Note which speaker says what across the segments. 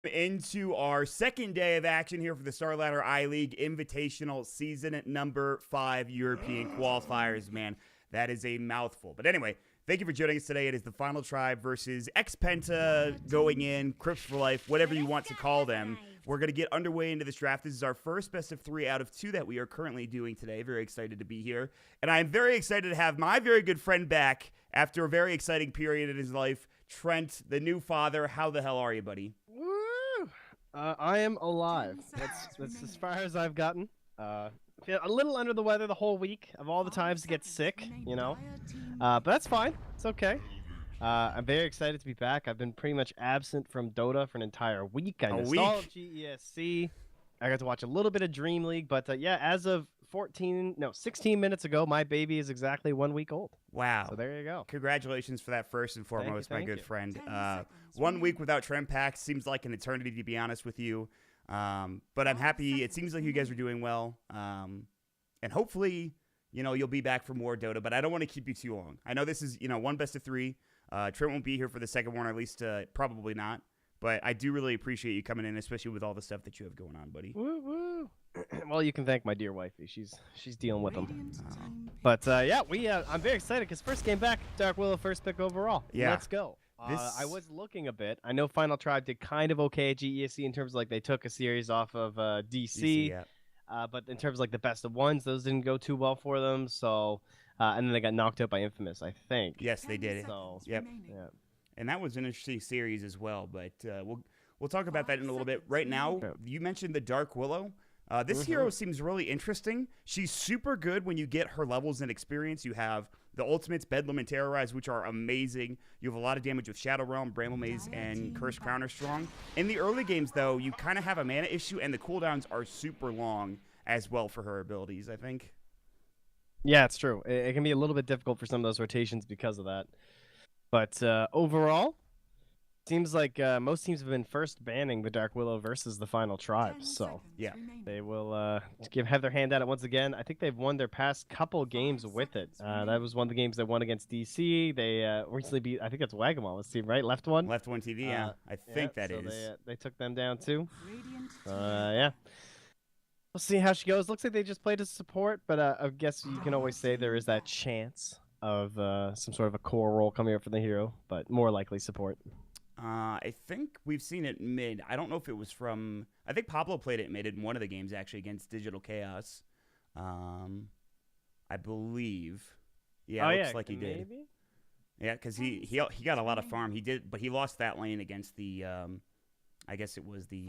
Speaker 1: Into our second day of action here for the StarLadder I-League Invitational Season number 5 European Qualifiers. Man, that is a mouthful. But anyway, thank you for joining us today. It is the Final Tribe versus X-Penta going in, Crips for Life, whatever you want to call them. We're going to get underway into this draft. This is our first best of 3 out of 2 that we are currently doing today. Very excited to be here. And I'm very excited to have my very good friend back after a very exciting period in his life. Trent, the new father. How the hell are you, buddy?
Speaker 2: I am alive. That's as far as I've gotten. Feel a little under the weather the whole week of all the times to get sick, you know. But that's fine. It's okay. I'm very excited to be back. I've been pretty much absent from Dota for an entire week. I installed GESC. I got to watch a little bit of Dream League, but yeah, as of 16 minutes ago, my baby is exactly 1 week old.
Speaker 1: Wow.
Speaker 2: So there you go.
Speaker 1: Congratulations for that first and foremost, my good friend.
Speaker 3: 1
Speaker 1: week without TrentPax seems like an eternity, to be honest with you. But I'm happy. It seems like you guys are doing well. And hopefully, you know, you'll be back for more Dota, but I don't want to keep you too long. I know this is, you know, one best of 3. Trent won't be here for the second one, or at least probably not. But I do really appreciate you coming in, especially with all the stuff that you have going on, buddy.
Speaker 2: Woo woo. Well, you can thank my dear wifey. She's dealing with them. But yeah, I'm very excited because first game back, Dark Willow first pick overall.
Speaker 1: Yeah.
Speaker 2: Let's go. I was looking a bit. I know Final Tribe did kind of okay at GESC in terms of like they took a series off of DC.
Speaker 1: Yeah.
Speaker 2: But in terms of like the best of ones, those didn't go too well for them. So and then they got knocked out by Infamous, I think.
Speaker 1: Yes, they did.
Speaker 2: So
Speaker 1: yep.
Speaker 2: Yeah.
Speaker 1: And that was an interesting series as well, but we'll talk about that in a little bit. Right now, you mentioned the Dark Willow. This hero seems really interesting. She's super good when you get her levels and experience. You have the ultimates, Bedlam and Terrorize, which are amazing. You have a lot of damage with Shadow Realm, Bramble Maze, and Cursed Crown are strong. In the early games, though, you kind of have a mana issue, and the cooldowns are super long as well for her abilities, I think.
Speaker 2: Yeah, it's true. It can be a little bit difficult for some of those rotations because of that. But overall, seems like most teams have been first banning the Dark Willow versus the Final Tribe. So
Speaker 1: yeah,
Speaker 2: they will have their hand at it once again. I think they've won their past couple games with it. That was one of the games they won against DC. They recently beat, I think that's Wagamama's team, right? Left One
Speaker 1: TV, yeah. I think that is.
Speaker 2: They took them down too. Yeah. We'll see how she goes. Looks like they just played as support, but I guess you can always say there is that chance of some sort of a core role coming up for the hero, but more likely support.
Speaker 1: I think we've seen it mid. I don't know if it was from... I think Pablo played it mid in one of the games, actually, against Digital Chaos. I believe. Yeah, it looks like he did.
Speaker 2: Maybe?
Speaker 1: Yeah, because he got a lot of farm. He did, but he lost that lane against the... I guess it was the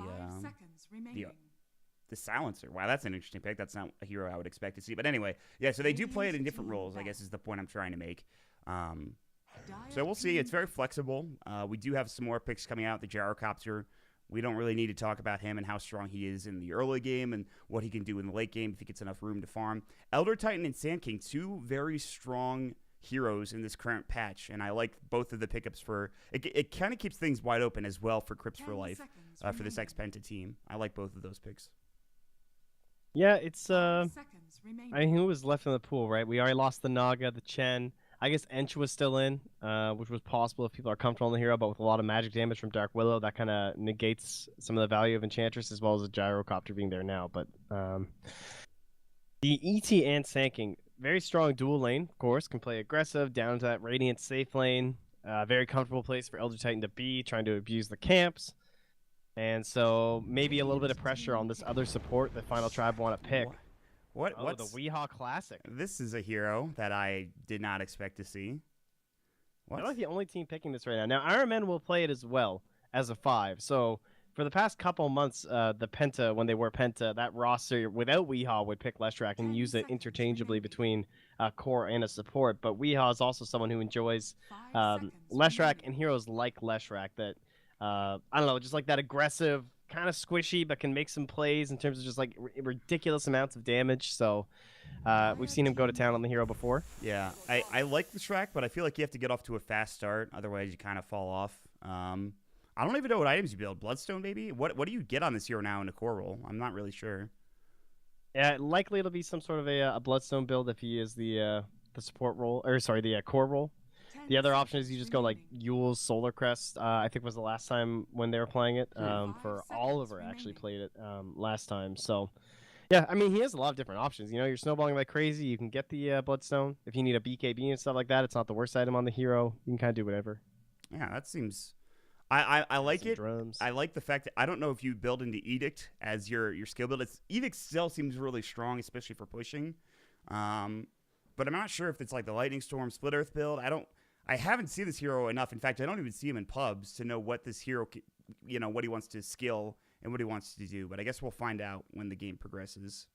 Speaker 1: Silencer. Wow, that's an interesting pick. That's not a hero I would expect to see. But anyway, yeah, so they do play it in different roles, I guess is the point I'm trying to make. So we'll see. It's very flexible. We do have some more picks coming out. The Gyrocopter. We don't really need to talk about him and how strong he is in the early game and what he can do in the late game if he gets enough room to farm. Elder Titan and Sand King, 2 very strong heroes in this current patch, and I like both of the pickups for it. It kind of keeps things wide open as well for Crips for Life for this X-Penta team. I like both of those picks.
Speaker 2: Yeah, it's I mean, who was left in the pool, right? We already lost the Naga, the Chen. I guess Ench was still in, which was possible if people are comfortable in the hero, but with a lot of magic damage from Dark Willow, that kind of negates some of the value of Enchantress as well as the Gyrocopter being there now. But the ET and Sanking, very strong dual lane, of course, can play aggressive down to that Radiant safe lane. Very comfortable place for Elder Titan to be, trying to abuse the camps. And so maybe a little bit of pressure on this other support that Final Tribe want to pick.
Speaker 1: What's
Speaker 2: the Weehaw Classic?
Speaker 1: This is a hero that I did not expect to see.
Speaker 2: They're like the only team picking this right now. Now, Iron Man will play it as well as a 5. So for the past couple months, the Penta, when they were Penta, that roster without Weehaw would pick Leshrac and use it interchangeably between a core and a support. But Weehaw is also someone who enjoys Leshrac and heroes like Leshrac that... I don't know, just like that aggressive, kind of squishy, but can make some plays in terms of just like ridiculous amounts of damage. So we've seen him go to town on the hero before.
Speaker 1: Yeah, I like the track, but I feel like you have to get off to a fast start. Otherwise, you kind of fall off. I don't even know what items you build. Bloodstone, maybe? What do you get on this hero now in the core role? I'm not really sure.
Speaker 2: Yeah, likely it'll be some sort of a Bloodstone build if he is the support role, or sorry, the core role. The other option is you just go like Yule's Solar Crest. I think was the last time when they were playing it. For Oliver actually played it last time. So yeah, I mean he has a lot of different options. You know, you're snowballing like crazy. You can get the Bloodstone if you need a BKB and stuff like that. It's not the worst item on the hero. You can kind of do whatever.
Speaker 1: Yeah, that seems. I like it.
Speaker 2: Drums.
Speaker 1: I like the fact that I don't know if you build into Edict as your skill build. Edict still seems really strong, especially for pushing. But I'm not sure if it's like the Lightning Storm Split Earth build. I haven't seen this hero enough. In fact, I don't even see him in pubs to know what this hero, what he wants to skill and what he wants to do. But I guess we'll find out when the game progresses.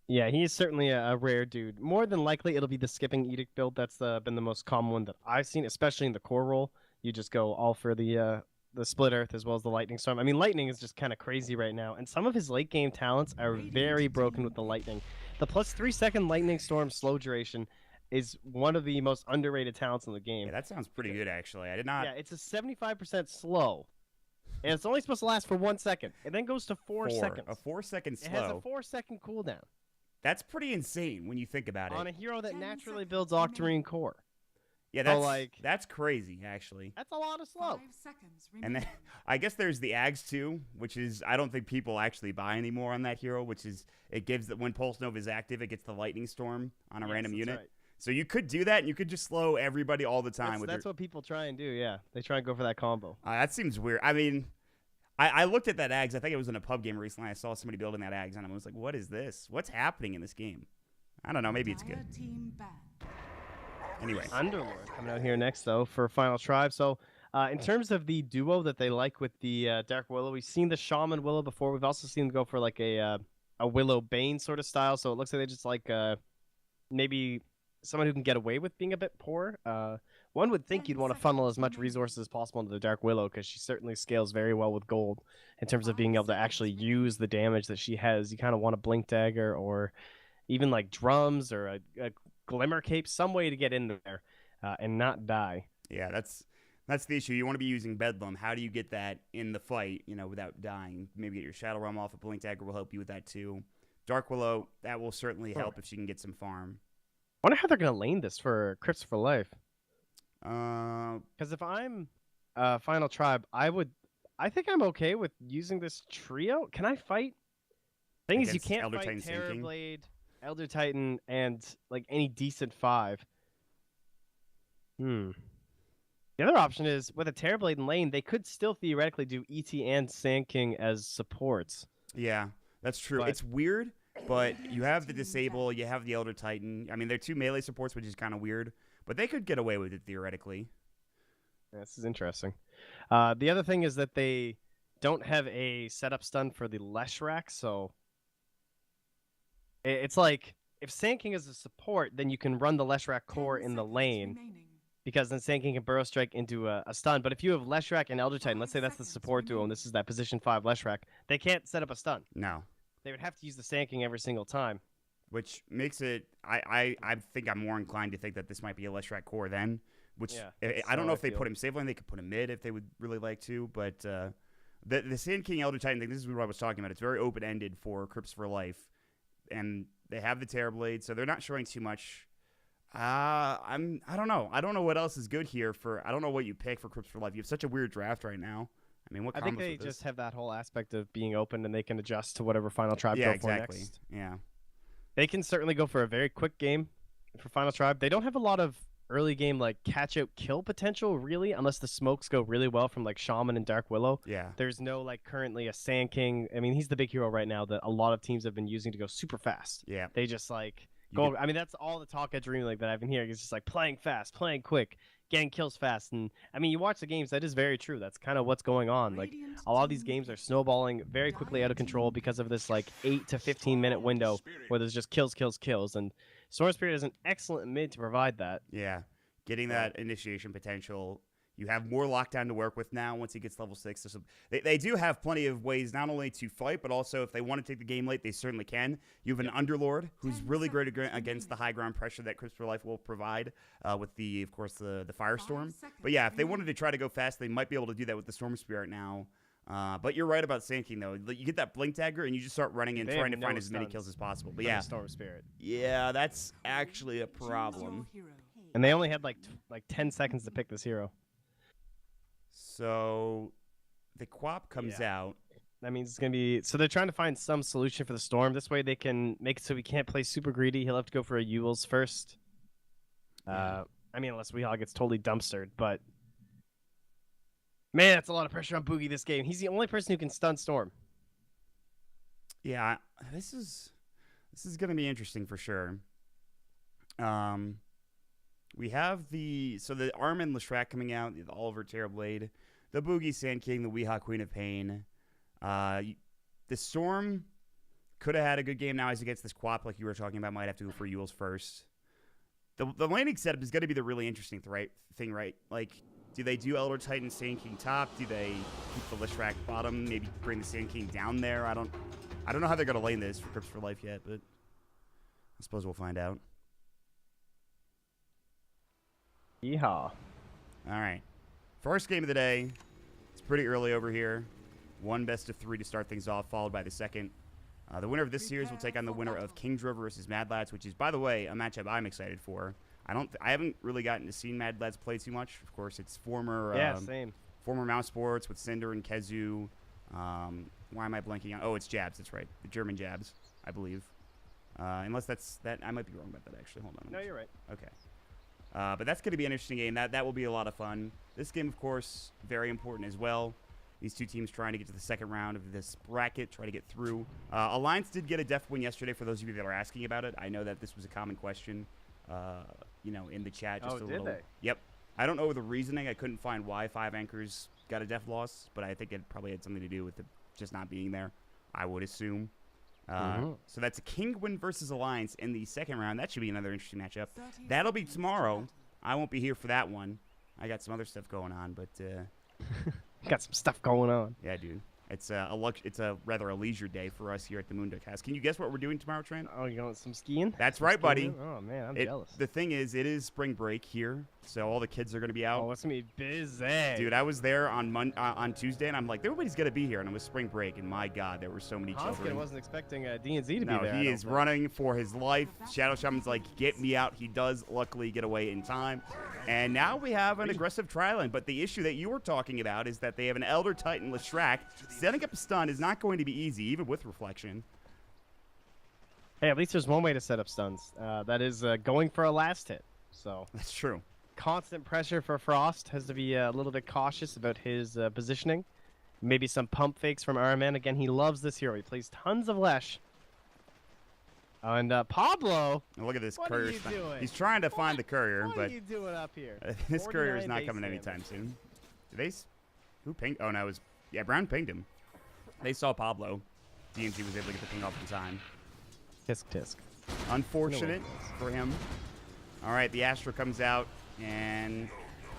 Speaker 2: Yeah, he is certainly a rare dude. More than likely, it'll be the skipping Edict build. That's been the most common one that I've seen, especially in the core role. You just go all for the Split Earth as well as the Lightning Storm. I mean, Lightning is just kind of crazy right now, and some of his late game talents are very broken with the Lightning. The plus 3 second Lightning Storm slow duration is one of the most underrated talents in the game.
Speaker 1: Yeah, that sounds pretty good, actually. I did not.
Speaker 2: Yeah, it's a 75% slow. And it's only supposed to last for 1 second. It then goes to 4 seconds.
Speaker 1: A 4-second slow.
Speaker 2: It has a 4-second cooldown.
Speaker 1: That's pretty insane when you think about it.
Speaker 2: On a hero that naturally builds Octarine Core.
Speaker 1: Yeah, that's crazy, actually.
Speaker 2: That's a lot of slow.
Speaker 1: And then I guess there's the Ags too, which is I don't think people actually buy anymore on that hero, which is it gives that when Pulse Nova is active, it gets the Lightning Storm on a random unit.
Speaker 2: Right.
Speaker 1: So you could do that, and you could just slow everybody all the time.
Speaker 2: That's what people try and do, yeah. They try and go for that combo.
Speaker 1: That seems weird. I mean, I looked at that Ags. I think it was in a pub game recently. I saw somebody building that Ags, and I was like, what is this? What's happening in this game? I don't know. Maybe it's good. Anyway.
Speaker 2: Underlord coming out here next, though, for Final Tribe. So in terms of the duo that they like with the Dark Willow, we've seen the Shaman Willow before. We've also seen them go for like a Willow Bane sort of style. So it looks like they just like maybe someone who can get away with being a bit poor. One would think you'd want to funnel as much resources as possible into the Dark Willow because she certainly scales very well with gold in terms of being able to actually use the damage that she has. You kind of want a Blink Dagger or even like drums or a Glimmer Cape, some way to get in there and not die.
Speaker 1: Yeah, that's the issue. You want to be using Bedlam. How do you get that in the fight, without dying? Maybe get your Shadow Realm off. A Blink Dagger will help you with that too. Dark Willow, that will certainly help if she can get some farm.
Speaker 2: I wonder how they're going to lane this for Crypts for Life. Because if I'm Final Tribe, I think I'm okay with using this trio. Can I fight? Thing is, you can't
Speaker 1: Elder
Speaker 2: fight
Speaker 1: Titan
Speaker 2: Terrorblade, Elder Titan, and like any decent 5. The other option is with a Terrorblade in lane, they could still theoretically do ET and Sand King as supports.
Speaker 1: Yeah, that's true. It's weird, but you have the Disable, you have the Elder Titan. I mean, they're 2 melee supports, which is kind of weird. But they could get away with it, theoretically.
Speaker 2: Yeah, this is interesting. The other thing is that they don't have a setup stun for the Leshrac, so it's like, if Sand King is a support, then you can run the Leshrac core in the lane, because then Sand King can Burrow Strike into a stun. But if you have Leshrac and Elder Titan, let's say that's the support duo, and this is that position 5 Leshrac, they can't set up a stun.
Speaker 1: No.
Speaker 2: They would have to use the Sand King every single time.
Speaker 1: Which makes it, I think I'm more inclined to think that this might be a Leshrac core then. Which, I don't know if they put him save lane. They could put him mid if they would really like to. But the Sand King Elder Titan thing, this is what I was talking about. It's very open-ended for Crypts for Life. And they have the Terrorblade, so they're not showing too much. I don't know. I don't know what else is good here I don't know what you pick for Crypts for Life. You have such a weird draft right now. I mean, what?
Speaker 2: I think they just have that whole aspect of being open, and they can adjust to whatever Final Tribe go for next.
Speaker 1: Yeah.
Speaker 2: They can certainly go for a very quick game for Final Tribe. They don't have a lot of early game like catch out kill potential really, unless the smokes go really well from like Shaman and Dark Willow.
Speaker 1: Yeah.
Speaker 2: There's no like currently a Sand King. I mean, he's the big hero right now that a lot of teams have been using to go super fast.
Speaker 1: Yeah.
Speaker 2: They just like go. I mean, that's all the talk at Dream League that I've been hearing. It's just like playing fast, playing quick, getting kills fast. And I mean, you watch the games, that is very true. That's kind of what's going on. Like a lot of these games are snowballing very quickly out of control because of this like 8 to 15 minute window where there's just kills. And Storm Spirit is an excellent mid to provide that.
Speaker 1: Yeah. Getting that initiation potential. You have more lockdown to work with now once he gets level 6. So they do have plenty of ways not only to fight, but also if they want to take the game late, they certainly can. You have an Underlord who's really great against the high ground pressure that Crypts for Life will provide with of course, the Firestorm. But yeah, if they wanted to try to go fast, they might be able to do that with the Storm Spirit now. But you're right about Sand King, though. You get that Blink Dagger, and you just start running and trying to find as many kills as possible. But yeah,
Speaker 2: Storm Spirit.
Speaker 1: Yeah, that's actually a problem.
Speaker 2: And they only had like 10 seconds to pick this hero.
Speaker 1: So the Quap comes out.
Speaker 2: That means it's going to be... So they're trying to find some solution for the Storm. This way they can make it so we can't play super greedy. He'll have to go for a Yules first. I mean, unless Weehawk gets totally dumpstered, but... Man, that's a lot of pressure on Boogie this game. He's the only person who can stun Storm.
Speaker 1: Yeah, this is going to be interesting for sure. We have the Armin Leshrac coming out, the Oliver Terrorblade, the Boogie Sand King, the Weehawk Queen of Pain. The Storm could have had a good game now as against this Quap, like you were talking about. Might have to go for Yules first. The landing setup is going to be the really interesting thing, right? Like, do they do Elder Titan Sand King top? Do they keep the Leshrac bottom? Maybe bring the Sand King down there? I don't know how they're going to lane this for Crypts for Life yet, but I suppose we'll find out.
Speaker 2: Yeehaw.
Speaker 1: All right. First game of the day. It's pretty early over here. One best of 3 to start things off, followed by the second. The winner of this series will take on the winner of Kingdra versus Mad Lads, which is, by the way, a matchup I'm excited for. I haven't really gotten to see Mad Lads play too much. Of course, it's former Mouse Sports with Cinder and Kezu. Why am I blanking on? Oh, it's Jabs. That's right. The German Jabs, I believe. Unless that's that. I might be wrong about that, actually. Hold on.
Speaker 2: No, you're right.
Speaker 1: Okay. But that's going to be an interesting game. That will be a lot of fun. This game, of course, very important as well. These two teams trying to get to the second round of this bracket, try to get through. Alliance did get a def win yesterday, for those of you that are asking about it. I know that this was a common question, in the chat. Just a little.
Speaker 2: Did they?
Speaker 1: Yep. I don't know the reasoning. I couldn't find why 5 anchors got a def loss, but I think it probably had something to do with it just not being there, I would assume. So that's a King win versus Alliance in the second round. That should be another interesting matchup. That'll be tomorrow. I won't be here for that one. I got some other stuff going on, but
Speaker 2: got some stuff going on.
Speaker 1: Yeah, dude. It's a rather a leisure day for us here at the Moonduck House. Can you guess what we're doing tomorrow, Trent?
Speaker 2: Oh, you going some skiing?
Speaker 1: That's right, buddy.
Speaker 2: Oh man, I'm jealous.
Speaker 1: The thing is, it is spring break here, so all the kids are going to be out.
Speaker 2: Oh, it's gonna be busy.
Speaker 1: Dude, I was there on Tuesday, and I'm like, everybody's going to be here, and it was spring break, and my God, there were so many children.
Speaker 2: Wasn't expecting D&Z to be there.
Speaker 1: No, he is running for his life. Shadow Shaman's like, get me out. He does luckily get away in time. And now we have an aggressive tri-lane, but the issue that you were talking about is that they have an Elder Titan Leshrac. Setting up a stun is not going to be easy, even with Reflection.
Speaker 2: Hey, at least there's one way to set up stuns. That is going for a last hit. So
Speaker 1: that's true.
Speaker 2: Constant pressure for Frost. Has to be a little bit cautious about his positioning. Maybe some pump fakes from Araman. Again, he loves this hero. He plays tons of Lesh. And Pablo.
Speaker 1: And look at this
Speaker 2: courier.
Speaker 1: He's trying to find the courier,
Speaker 2: but
Speaker 1: what
Speaker 2: are you doing up here?
Speaker 1: This courier is not coming anytime soon. Who pinged? Oh no, Brown pinged him. They saw Pablo. DMG was able to get the ping off in time.
Speaker 2: Tisk.
Speaker 1: Unfortunate for him. All right, the Astra comes out, and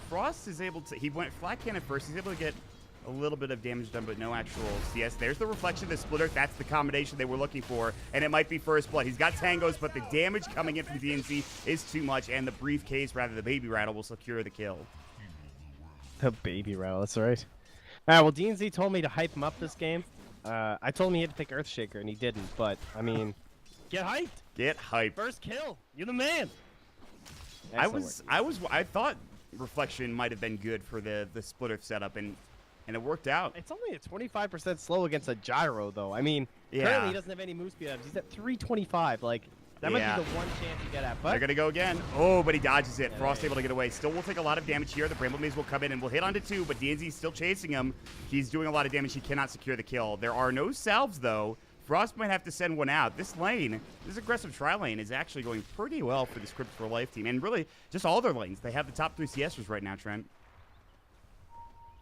Speaker 1: Frost is able to. He went flat cannon first. He's able to get a little bit of damage done, but no actual CS. There's the reflection of the splitter. That's the combination they were looking for, and it might be first blood. He's got tangos, but the damage coming in from DNC is too much, and the briefcase, rather the baby rattle, will secure the kill.
Speaker 2: The baby rattle, that's right. All right, well, DNZ told me to hype him up this game. I told him he had to pick Earthshaker, and he didn't, but, I mean, get hyped.
Speaker 1: Get hyped.
Speaker 2: First kill. You're the man.
Speaker 1: I thought reflection might have been good for the splitter setup, and it worked out.
Speaker 2: It's only a 25% slow against a gyro, though. I mean, currently he doesn't have any move speed up. He's at 325. Like, that might be the one chance you get at. But
Speaker 1: they're going to go again. Oh, but he dodges it. Frost able to get away. Still will take a lot of damage here. The Bramble Maze will come in and will hit onto 2, but DNZ's still chasing him. He's doing a lot of damage. He cannot secure the kill. There are no salves, though. Frost might have to send one out. This lane, this aggressive tri-lane, is actually going pretty well for the Script for Life team. And really, just all their lanes. They have the top 3 CSers right now, Trent.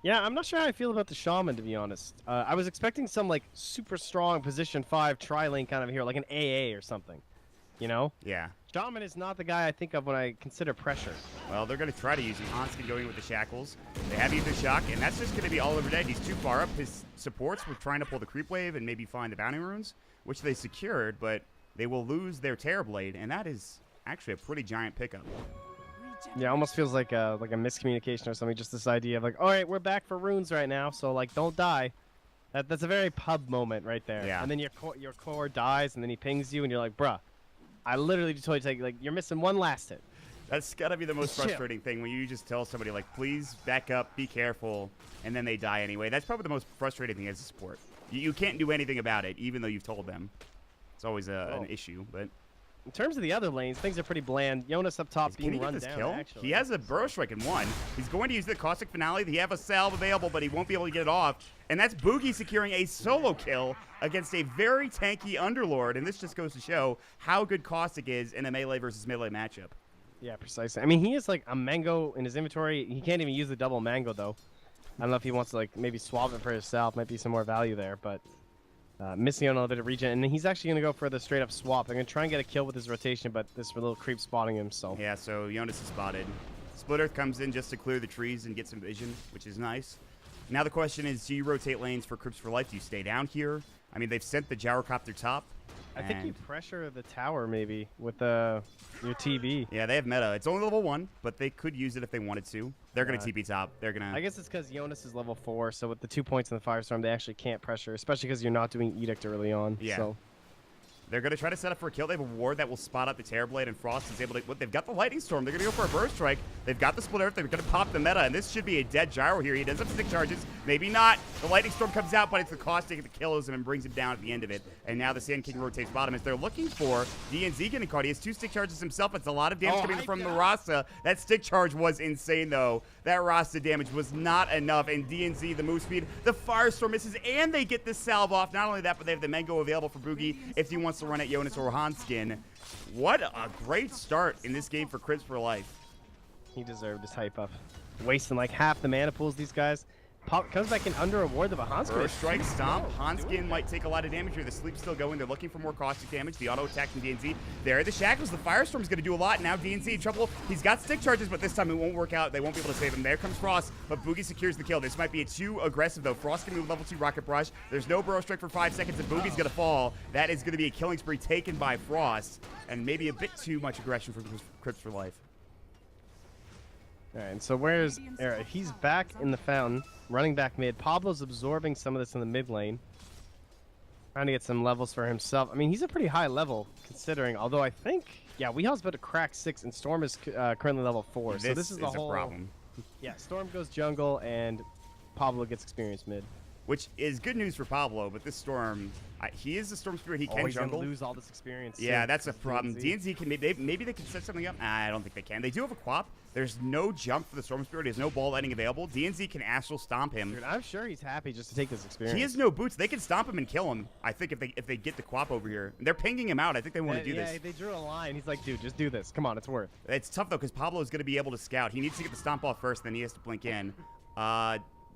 Speaker 2: Yeah, I'm not sure how I feel about the Shaman, to be honest. I was expecting some, like, super strong position 5 tri-lane kind of hero, like an AA or something. You know?
Speaker 1: Yeah.
Speaker 2: Shaman is not the guy I think of when I consider pressure.
Speaker 1: Well, they're going to try to use him. Hanskin going with the Shackles. They have Ether Shock, and that's just going to be all over dead. He's too far up. His supports were trying to pull the Creep Wave and maybe find the Bounty Runes, which they secured, but they will lose their Terrorblade, and that is actually a pretty giant pickup.
Speaker 2: Yeah, almost feels like a miscommunication or something. Just this idea of like, all right, we're back for runes right now, so like, don't die. That's a very pub moment right there.
Speaker 1: Yeah.
Speaker 2: And then your core dies, and then he pings you, and you're like, bruh, I literally just told you, like, you're missing one last hit.
Speaker 1: That's got to be the most frustrating thing when you just tell somebody, like, please back up, be careful, and then they die anyway. That's probably the most frustrating thing as a sport. You can't do anything about it, even though you've told them. It's always an issue, but...
Speaker 2: In terms of the other lanes, things are pretty bland. Jonas up top being run down,
Speaker 1: kill?
Speaker 2: actually.
Speaker 1: He has a Burrow Strike in one. He's going to use the Caustic Finale. He have a salve available, but he won't be able to get it off. And that's Boogie securing a solo kill against a very tanky Underlord. And this just goes to show how good Caustic is in a melee versus melee matchup.
Speaker 2: Yeah, precisely. I mean, he has like a Mango in his inventory. He can't even use the double Mango, though. I don't know if he wants to like maybe swap it for himself. Might be some more value there, but... missing out on a bit of regen, and he's actually going to go for the straight-up swap. I'm going to try and get a kill with his rotation, but this little creep spotting him, so...
Speaker 1: Yeah, so Jonas is spotted. Split Earth comes in just to clear the trees and get some vision, which is nice. Now the question is, do you rotate lanes for Crips for Life? Do you stay down here? I mean, they've sent the Gyrocopter top.
Speaker 2: I think you pressure the tower, maybe, with your TB.
Speaker 1: Yeah, they have meta. It's only level 1, but they could use it if they wanted to. They're going to TP top. They're going to...
Speaker 2: I guess it's because Jonas is level 4, so with the 2 points in the Firestorm, they actually can't pressure, especially because you're not doing Edict early on.
Speaker 1: Yeah.
Speaker 2: So.
Speaker 1: They're going to try to set up for a kill. They have a ward that will spot out the Terrorblade, and Frost is able to... They've got the Lightning Storm. They're going to go for a Burst Strike. They've got the Split Earth. They're going to pop the meta, and this should be a dead Gyro here. He does have stick charges. Maybe not. The Lightning Storm comes out, but it's the Caustic that kills him and brings him down at the end of it. And now the Sand King rotates bottom as they're looking for DNZ getting caught. He has 2 stick charges himself. It's a lot of damage coming from the Rasta. That stick charge was insane, though. That Rasta damage was not enough, and DNZ, the move speed, the Firestorm misses, and they get the salve off. Not only that, but they have the Mango available for Boogie if he wants to run at Jonas or Hanskin. What a great start in this game for Crips for Life.
Speaker 2: He deserved his hype up. Wasting like half the mana pools, these guys. Comes back in under a ward of a Hanskin.
Speaker 1: First strike stomp. Hanskin might take a lot of damage here. The sleep's still going. They're looking for more caustic damage. The auto attack from DNZ. There are the shackles. The Firestorm's going to do a lot. Now DNZ in trouble. He's got stick charges, but this time it won't work out. They won't be able to save him. There comes Frost, but Boogie secures the kill. This might be too aggressive, though. Frost can move level 2 Rocket Brush. There's no Burrow Strike for 5 seconds, and Boogie's going to fall. That is going to be a killing spree taken by Frost, and maybe a bit too much aggression from Crips for Life.
Speaker 2: All right, and so where's Era? He's back in the fountain, running back mid. Pablo's absorbing some of this in the mid lane, trying to get some levels for himself. I mean, he's a pretty high level considering, although I think, yeah, Weehaul's about to crack 6, and Storm is currently level 4. So this is the whole
Speaker 1: problem.
Speaker 2: Yeah, Storm goes jungle, and Pablo gets experience mid.
Speaker 1: Which is good news for Pablo, but this Storm, he is a Storm Spirit. He can
Speaker 2: he's
Speaker 1: jungle.
Speaker 2: Gonna lose all this experience.
Speaker 1: Yeah, that's a problem. DNZ can maybe they can set something up. I don't think they can. They do have a Quap. There's no jump for the Storm Spirit. He has no ball lighting available. DNZ can Astral Stomp him.
Speaker 2: Dude, I'm sure he's happy just to take this experience.
Speaker 1: He has no boots. They can stomp him and kill him, I think, if they get the Quap over here. They're pinging him out. I think they want to do this.
Speaker 2: Yeah, they drew a line. He's like, dude, just do this. Come on, it's worth.
Speaker 1: It's tough, though, because Pablo is going to be able to scout. He needs to get the Stomp off first, then he has to blink in.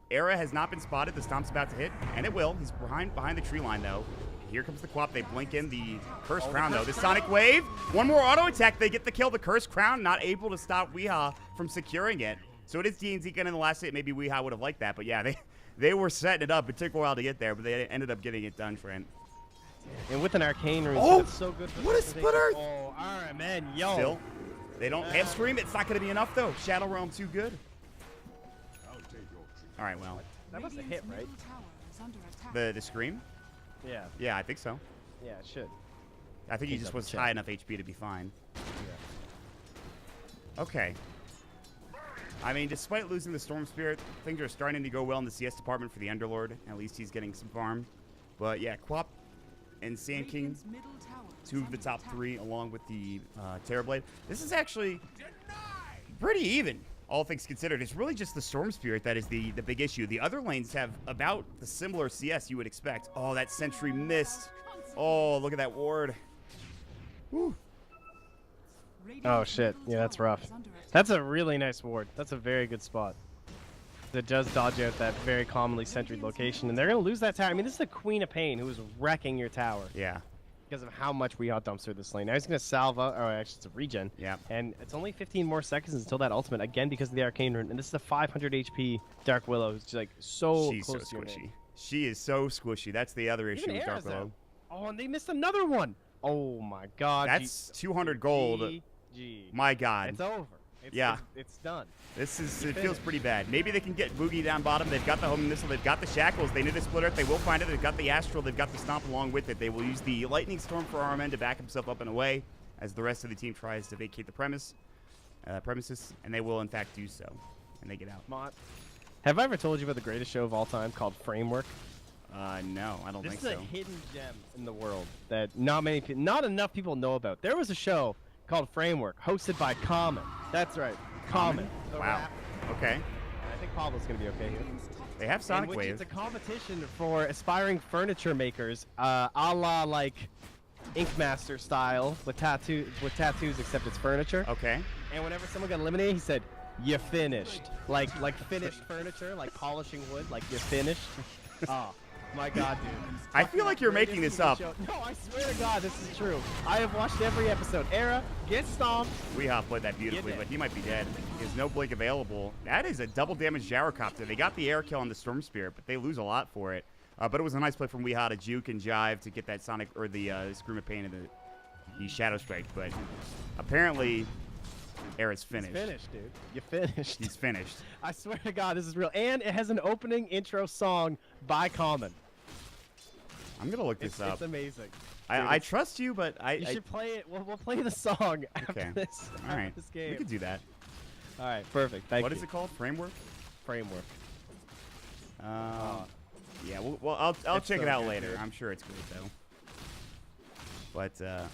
Speaker 1: Era has not been spotted. The Stomp's about to hit, and it will. He's behind the tree line, though. Here comes the Quap. They blink in the Cursed Crown, though. The Sonic Wave. One more auto attack. They get the kill. The Cursed Crown not able to stop Weehaul from securing it. So it is DNZ getting in the last hit. Maybe Weehaul would have liked that. But yeah, they were setting it up. It took a while to get there, but they ended up getting it done, Trent.
Speaker 2: And with an Arcane Rune, that's so good for
Speaker 1: what a Split Earth!
Speaker 2: Oh, all right, man. Yo.
Speaker 1: Still, they don't have Scream. It's not going to be enough, though. Shadow Realm too good. All right, well.
Speaker 2: That must have hit, right?
Speaker 1: The Scream?
Speaker 2: Yeah.
Speaker 1: Yeah, I think so.
Speaker 2: Yeah, it should.
Speaker 1: I think he just was high enough HP to be fine. Yeah. Okay. I mean, despite losing the Storm Spirit, things are starting to go well in the CS department for the Underlord. At least he's getting some farm. But yeah, Quap and Sand King, 2 of the top 3, along with the Terrorblade. This is actually pretty even, all things considered. It's really just the Storm Spirit that is the big issue. The other lanes have about the similar CS you would expect. Oh, that Sentry missed. Oh, look at that ward. Whew.
Speaker 2: Oh, shit. Yeah, that's rough. That's a really nice ward. That's a very good spot. That does dodge out that very commonly Sentry location. And they're going to lose that tower. I mean, this is the Queen of Pain who is wrecking your tower.
Speaker 1: Yeah.
Speaker 2: Because of how much we out-dumps through this lane. Now he's going to salve out, or actually it's a regen.
Speaker 1: Yeah.
Speaker 2: And it's only 15 more seconds until that ultimate, again because of the Arcane Rune. And this is a 500 HP Dark Willow who's like so
Speaker 1: She's
Speaker 2: close
Speaker 1: so
Speaker 2: to
Speaker 1: squishy. She is so squishy. That's the other issue with Dark Willow.
Speaker 2: Oh, and they missed another one. Oh my god.
Speaker 1: That's 200 gold. My god.
Speaker 2: It's over. It's done.
Speaker 1: This is, it feels pretty bad. Maybe they can get Boogie down bottom. They've got the Home Missile. They've got the Shackles. They need a Split Earth. They will find it. They've got the Astral. They've got the Stomp along with it. They will use the Lightning Storm for RMN to back himself up and away as the rest of the team tries to vacate the premise. premises, and they will in fact do so, and they get out.
Speaker 2: Maut, have I ever told you about the greatest show of all time called Framework?
Speaker 1: No, I don't think so.
Speaker 2: This is a hidden gem in the world that not enough people know about. There was a show called Framework, hosted by Common. That's right, Common.
Speaker 1: Wow. Okay.
Speaker 2: And I think Pablo's gonna be okay here.
Speaker 1: They have Sonic Wave.
Speaker 2: It's a competition for aspiring furniture makers, a la like Ink Master style with tattoos, except it's furniture.
Speaker 1: Okay.
Speaker 2: And whenever someone got eliminated, he said, "You finished." Like finished furniture, like polishing wood, like you finished. Oh. My God, dude.
Speaker 1: I feel like you're making this up.
Speaker 2: No, I swear to God, this is true. I have watched every episode. Era, get stomped.
Speaker 1: Weehaw played that beautifully, but he might be dead. There's no Blink available. That is a double damage gyrocopter. They got the air kill on the Storm Spirit, but they lose a lot for it. But it was a nice play from Weehaw to juke and jive to get that Sonic, or the Scream of Pain and the Shadow Strike. But apparently, Era's finished.
Speaker 2: He's finished, dude. You finished.
Speaker 1: He's finished.
Speaker 2: I swear to God, this is real. And it has an opening intro song by Common.
Speaker 1: I'm going to look this up.
Speaker 2: It's amazing.
Speaker 1: I trust you, but
Speaker 2: You should play it. We'll play the song after this.
Speaker 1: All right.
Speaker 2: This game.
Speaker 1: We could do that.
Speaker 2: All right. Perfect. Thank you.
Speaker 1: What is it called? Framework?
Speaker 2: Framework.
Speaker 1: Yeah. Well, I'll check it out later. Dude. I'm sure it's great though. But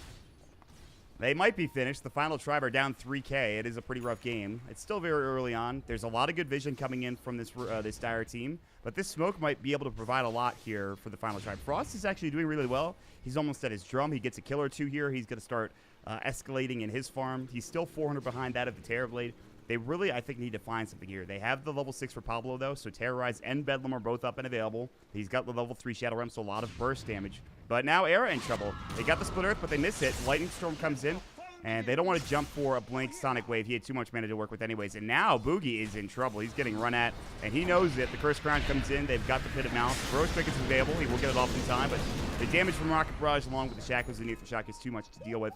Speaker 1: they might be finished. The final tribe are down 3K. It is a pretty rough game. It's still very early on. There's a lot of good vision coming in from this dire team. But this smoke might be able to provide a lot here for the final tribe. Frost is actually doing really well. He's almost at his drum. He gets a kill or two here. He's going to start escalating in his farm. He's still 400 behind that of the Terrorblade. They really, I think, need to find something here. They have the level 6 for Pablo, though, so Terrorize and Bedlam are both up and available. He's got the level 3 Shadow Realm, so a lot of burst damage. But now Era in trouble. They got the Split Earth, but they miss it. Lightning Storm comes in, and they don't want to jump for a Blink Sonic Wave. He had too much mana to work with anyways. And now Boogie is in trouble. He's getting run at, and he knows it. The Curse Crown comes in. They've got the Pit of Malice. Rose Pick is available. He will get it off in time, but the damage from Rocket Barrage along with the Shackles and Ether Shock is too much to deal with.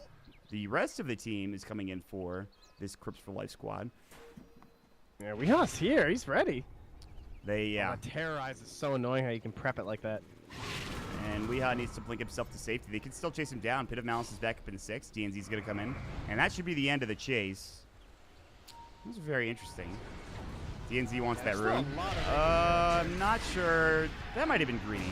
Speaker 1: The rest of the team is coming in for this Crips for Life squad.
Speaker 2: Yeah, Weeha's here. He's ready.
Speaker 1: Yeah.
Speaker 2: Terrorize is so annoying how you can prep it like that.
Speaker 1: And Weehaw needs to blink himself to safety. They can still chase him down. Pit of Malice is back up in 6. DNZ's going to come in. And that should be the end of the chase. This is very interesting. DNZ wants that rune. I'm not sure. That might have been Greeny.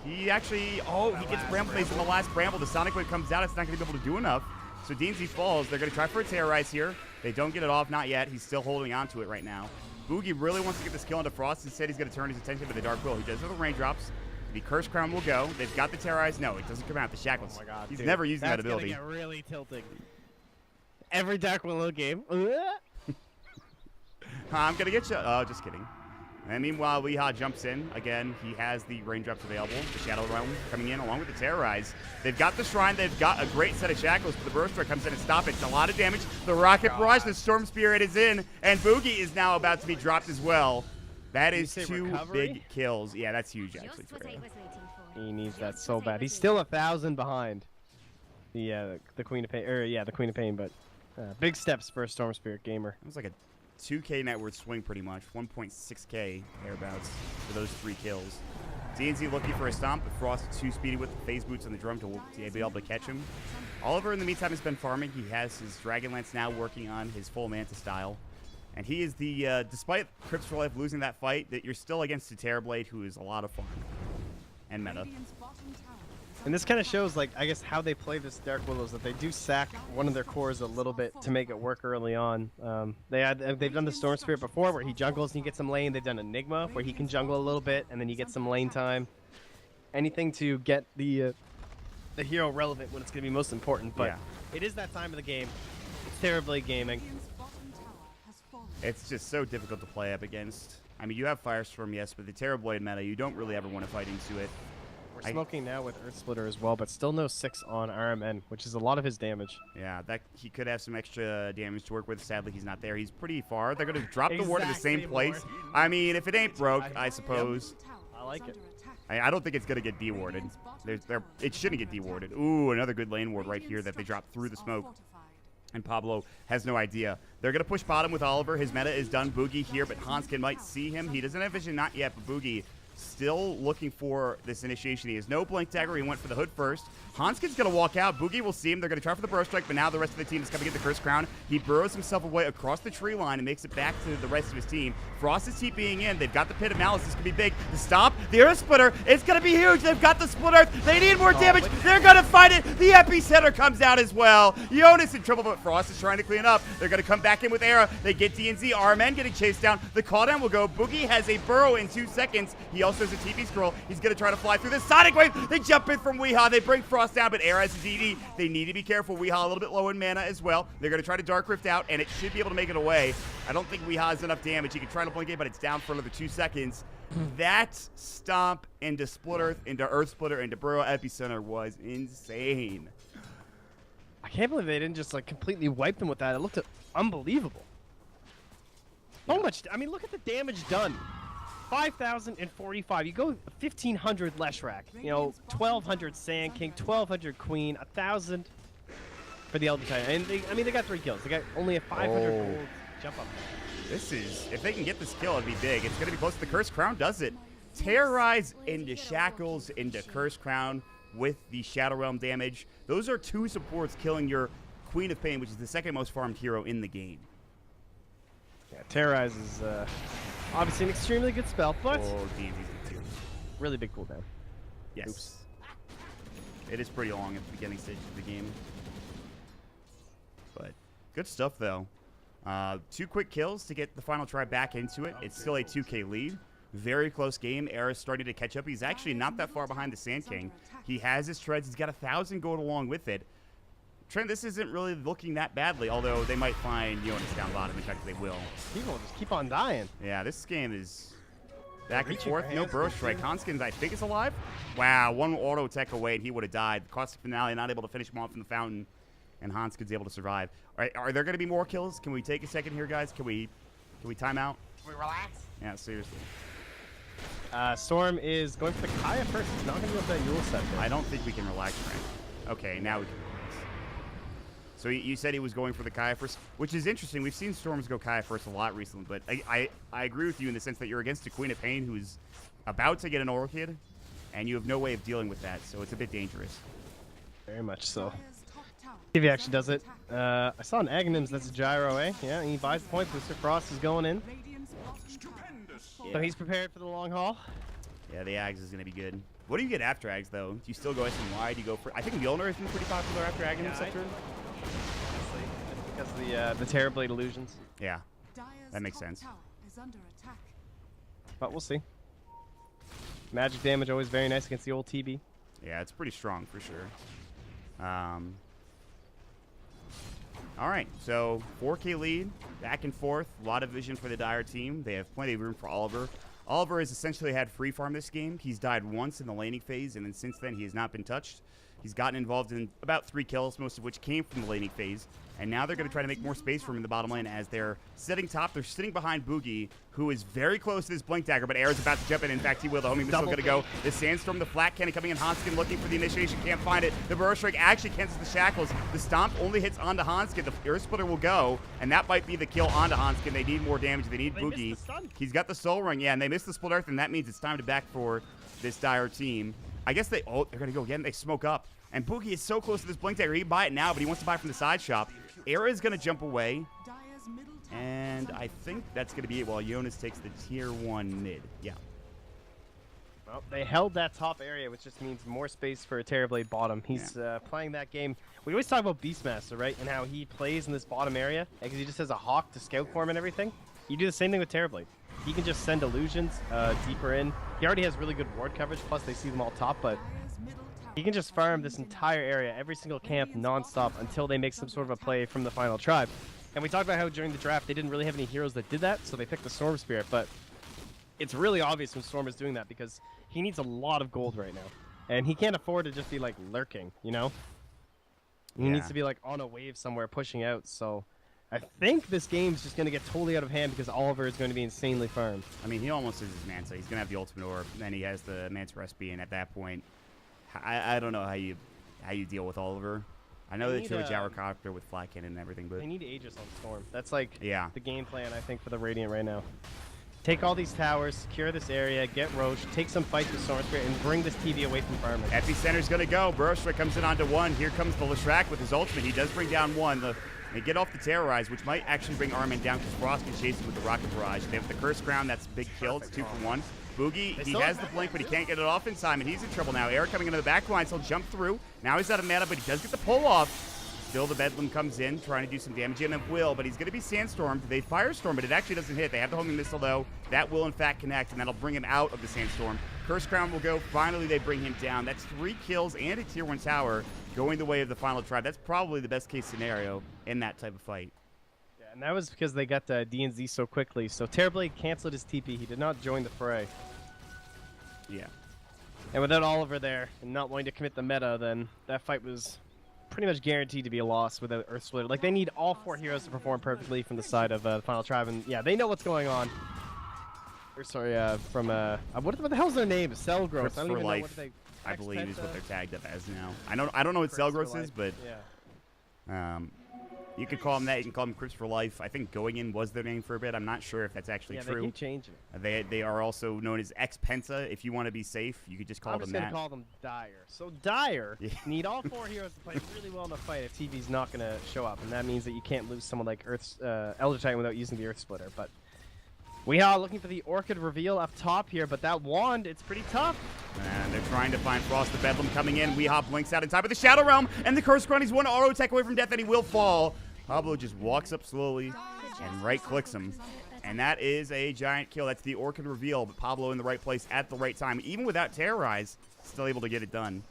Speaker 1: He actually... he gets Bramble Phase in the last Bramble. The Sonic Wave comes out. It's not going to be able to do enough. So DNZ falls. They're going to try for a Terrorize here. They don't get it off. Not yet. He's still holding on to it right now. Boogie really wants to get this kill into Frost. Instead, he's going to turn his attention to the Dark Will. He does have the raindrops. The Curse Crown will go. They've got the Terrorize. No, it doesn't come out. The Shackles.
Speaker 2: Oh my God,
Speaker 1: he's
Speaker 2: dude.
Speaker 1: never using that ability.
Speaker 2: That's going to get really tilting. Every Dark Willow game.
Speaker 1: I'm going to get you. Oh, just kidding. And meanwhile, Weehaw jumps in. Again, he has the raindrops available. The Shadow Realm coming in along with the Terrorize. They've got the Shrine. They've got a great set of Shackles, but the Burst Strike comes in and stops it. It's a lot of damage. The Rocket Barrage, the Storm Spirit is in, and Boogie is now about to be dropped as well. That is 2 big kills. Yeah, that's huge, actually. For him.
Speaker 2: He needs that so bad. He's still 1,000 behind the Queen of Pain. The Queen of Pain, but big steps for a Storm Spirit gamer.
Speaker 1: It was like a 2K net worth swing pretty much. 1.6K thereabouts for those 3 kills. DNZ looking for a stomp, but Frost is too speedy with the phase boots on the drum to be able to catch him. Oliver, in the meantime, has been farming. He has his Dragonlance now working on his full Manta style. And he is the, despite Crips for Life losing that fight, that you're still against the Terrorblade, who is a lot of fun. And meta.
Speaker 2: And this kind of shows, like, I guess how they play this Dark Willows, that they do sack one of their cores a little bit to make it work early on. They've done the Storm Spirit before, where he jungles and you get some lane. They've done Enigma, where he can jungle a little bit, and then you get some lane time. Anything to get the hero relevant when it's going to be most important. But it is that time of the game. It's Terrorblade gaming.
Speaker 1: It's just so difficult to play up against. I mean, you have Firestorm, yes, but the Terrorblade meta, you don't really ever want to fight into it.
Speaker 2: We're smoking now with Earth Splitter as well, but still no 6 on RMN, which is a lot of his damage.
Speaker 1: Yeah, that he could have some extra damage to work with. Sadly, he's not there. He's pretty far. They're going to drop the ward at the same place. I mean, if it ain't broke, I suppose.
Speaker 2: I like it.
Speaker 1: I don't think it's going to get dewarded. It shouldn't get dewarded. Ooh, another good lane ward right here that they dropped through the smoke. And Pablo has no idea. They're going to push bottom with Oliver. His meta is done. Boogie here, but Hanskin might see him. He doesn't have vision, not yet, but Boogie still looking for this initiation. He has no blink dagger. He went for the hood first. Hanskin's going to walk out. Boogie will see him. They're going to try for the burrow strike, but now the rest of the team is coming to get the curse crown. He burrows himself away across the tree line and makes it back to the rest of his team. Frost is TPing in. They've got the Pit of Malice. This could be big. The stomp, the Earth Splitter. It's going to be huge. They've got the Split Earth. They need more damage. They're going to fight it. The Epicenter comes out as well. Jonas in trouble, but Frost is trying to clean up. They're going to come back in with Era. They get DNZ. RMN getting chased down. The call down will go. Boogie has a burrow in 2 seconds. He also has a TP scroll. He's going to try to fly through the Sonic Wave. They jump in from Weehaw. They bring Frost down, but Era has a DD. They need to be careful. Weehaw a little bit low in mana as well. They're going to try to Dark Rift out, and it should be able to make it away. I don't think Weehaw has enough damage. He can try to blink it, but it's down for another 2 seconds. That stomp into Split Earth, into Earth Splitter, into Burrow Epicenter was insane.
Speaker 2: I can't believe they didn't just like completely wipe them with that. It looked unbelievable. So much. I mean, look at the damage done. 5,045. You go 1,500 Leshrac. You know, 1,200 Sand King, 1,200 Queen, 1,000 for the Elder Titan. And they got 3 kills. They got only a 500 gold jump up.
Speaker 1: This is, if they can get this kill, it'd be big. It's going to be close to the Curse Crown. Does it? Terrorize into Shackles, into Curse Crown with the Shadow Realm damage. Those are 2 supports killing your Queen of Pain, which is the second most farmed hero in the game.
Speaker 2: Yeah, Terrorize is obviously an extremely good spell, but really big cooldown.
Speaker 1: Yes.
Speaker 2: Oops.
Speaker 1: It is pretty long at the beginning stages of the game. But good stuff, though. 2 quick kills to get the final try back into it. It's still a 2K lead. Very close game. Era's starting to catch up. He's actually not that far behind the Sand King. He has his treads. He's got 1,000 gold along with it. Trent, this isn't really looking that badly, although they might find Jonas down bottom. In fact, they will.
Speaker 2: People just keep on dying.
Speaker 1: Yeah, this game is back and forth. No burrow strike. Hanskin, I think, is alive. Wow, 1 auto tech away, and he would have died. Caustic Finale not able to finish him off in the fountain, and Hanskin's able to survive. All right, are there going to be more kills? Can we take a second here, guys? Can we time out?
Speaker 3: Can we relax?
Speaker 1: Yeah, seriously.
Speaker 2: Storm is going for the Kaya first. He's not going to go for that Yule Scepter.
Speaker 1: I don't think we can relax, Trent. Okay, now we can relax. So you said he was going for the Kaya first, which is interesting. We've seen Storms go Kaya first a lot recently, but I agree with you in the sense that you're against a Queen of Pain who's about to get an Orchid, and you have no way of dealing with that, so it's a bit dangerous.
Speaker 2: Very much so. If he actually does it. I saw an Aghanims that's a Gyro, eh? Yeah, he buys the point. Booster Frost is going in.
Speaker 1: Yeah.
Speaker 2: So he's prepared for the long haul.
Speaker 1: Yeah, the Ags is going to be good. What do you get after Ags, though? Do you still go SNY? Do you go for... I think Mjolnir has been pretty popular after Aghanim Scepter.
Speaker 2: Because of the Terrorblade illusions.
Speaker 1: Yeah, that makes sense.
Speaker 2: But we'll see. Magic damage always very nice against the old TB.
Speaker 1: Yeah, it's pretty strong for sure. All right, so 4K lead, back and forth. A lot of vision for the Dire team. They have plenty of room for Oliver. Oliver has essentially had free farm this game. He's died once in the laning phase, and then since then he has not been touched. He's gotten involved in about 3 kills, most of which came from the laning phase. And now they're going to try to make more space for him in the bottom lane as they're sitting top. They're sitting behind Boogie, who is very close to this Blink Dagger, but Era's about to jump in. In fact, he will. The homing missile going to go. The Sandstorm, the Flat Cannon coming in. Hanskin looking for the initiation. Can't find it. The Burrow Strike actually cancels the Shackles. The Stomp only hits onto Hanskin. The Earth Splitter will go, and that might be the kill onto Hanskin. They need more damage. They need Boogie. He's got the Soul Ring, yeah, and they missed the Split Earth, and that means it's time to back for this Dire team. I guess they're going to go again. They smoke up. And Boogie is so close to this Blink Dagger. He can buy it now, but he wants to buy it from the side shop. Era is going to jump away. And I think that's going to be it while Jonas takes the tier 1 mid. Yeah.
Speaker 2: Well, they held that top area, which just means more space for a Terrorblade bottom. He's playing that game. We always talk about Beastmaster, right? And how he plays in this bottom area. Because he just has a Hawk to scout for him and everything. You do the same thing with Terrorblade. He can just send illusions deeper in. He already has really good ward coverage. Plus, they see them all top, but he can just farm this entire area, every single camp, non-stop, until they make some sort of a play from the final tribe. And we talked about how during the draft, they didn't really have any heroes that did that, so they picked the Storm Spirit. But it's really obvious when Storm is doing that, because he needs a lot of gold right now. And he can't afford to just be, like, lurking, you know? He needs to be, like, on a wave somewhere, pushing out, so I think this game's just going to get totally out of hand because Oliver is going to be insanely farmed.
Speaker 1: I mean, he almost is his Manta. He's going to have the Ultimate Orb, then he has the Manta recipe, and at that point, I don't know how you deal with Oliver. I know that you have a Gyrocopter with Flat Cannon and everything, but
Speaker 2: they need Aegis on Storm. That's like
Speaker 1: the
Speaker 2: game plan, I think, for the Radiant right now. Take all these towers, secure this area, get Roche, take some fights with Storm Spirit, and bring this TV away from Farmer.
Speaker 1: Epicenter's going to go. Burrow comes in onto 1. Here comes the Leshrac with his ultimate. He does bring down 1. They get off the Terrorize, which might actually bring Armin down because Frost can chase him with the Rocket Barrage. They have the Curse Crown. That's a big kill. It's 2 for 1. Boogie, he has the blink, but he can't get it off in time, and he's in trouble now. Eric coming into the back line, so he'll jump through. Now he's out of mana, but he does get the pull off. Still, the Bedlam comes in, trying to do some damage in. It will, but he's going to be Sandstormed. They Firestorm, but it actually doesn't hit. They have the homing missile, though. That will, in fact, connect, and that'll bring him out of the Sandstorm. Curse Crown will go. Finally, they bring him down. That's 3 kills and a Tier 1 tower going the way of the final tribe. That's probably the best-case scenario in that type of fight.
Speaker 2: Yeah, and that was because they got DNZ so quickly. So Terrorblade canceled his TP. He did not join the fray.
Speaker 1: Yeah.
Speaker 2: And without Oliver there and not wanting to commit the meta, then that fight was pretty much guaranteed to be a loss without Earth Splitter. Like, they need all 4 heroes to perform perfectly from the side of the final tribe, and yeah, they know what's going on. Or sorry, from what the hell's their name? Cellgrowth. I don't even know what they.
Speaker 1: I believe is what they're tagged up as now. I don't know what Cellgrowth is, but
Speaker 2: yeah.
Speaker 1: You could call them that. You can call them Crips for Life. I think Going In was their name for a bit. I'm not sure if that's actually true.
Speaker 2: Yeah, they keep changing it.
Speaker 1: They are also known as X-Penta. If you want to be safe, you could just call them that.
Speaker 2: I'm just going to call them Dire. So Dire need all 4 heroes to play really well in the fight if TV's not going to show up. And that means that you can't lose someone like Elder Titan without using the Earth Splitter. But we are looking for the Orchid reveal up top here. But that wand, it's pretty tough.
Speaker 1: And they're trying to find Frost the Bedlam coming in. Weehop blinks out in time of the Shadow Realm. And the Curse Crown, he's 1 auto attack away from death, and he will fall. Pablo just walks up slowly and right-clicks him. And that is a giant kill. That's the Orchid reveal, but Pablo in the right place at the right time. Even without Terrorize, still able to get it done.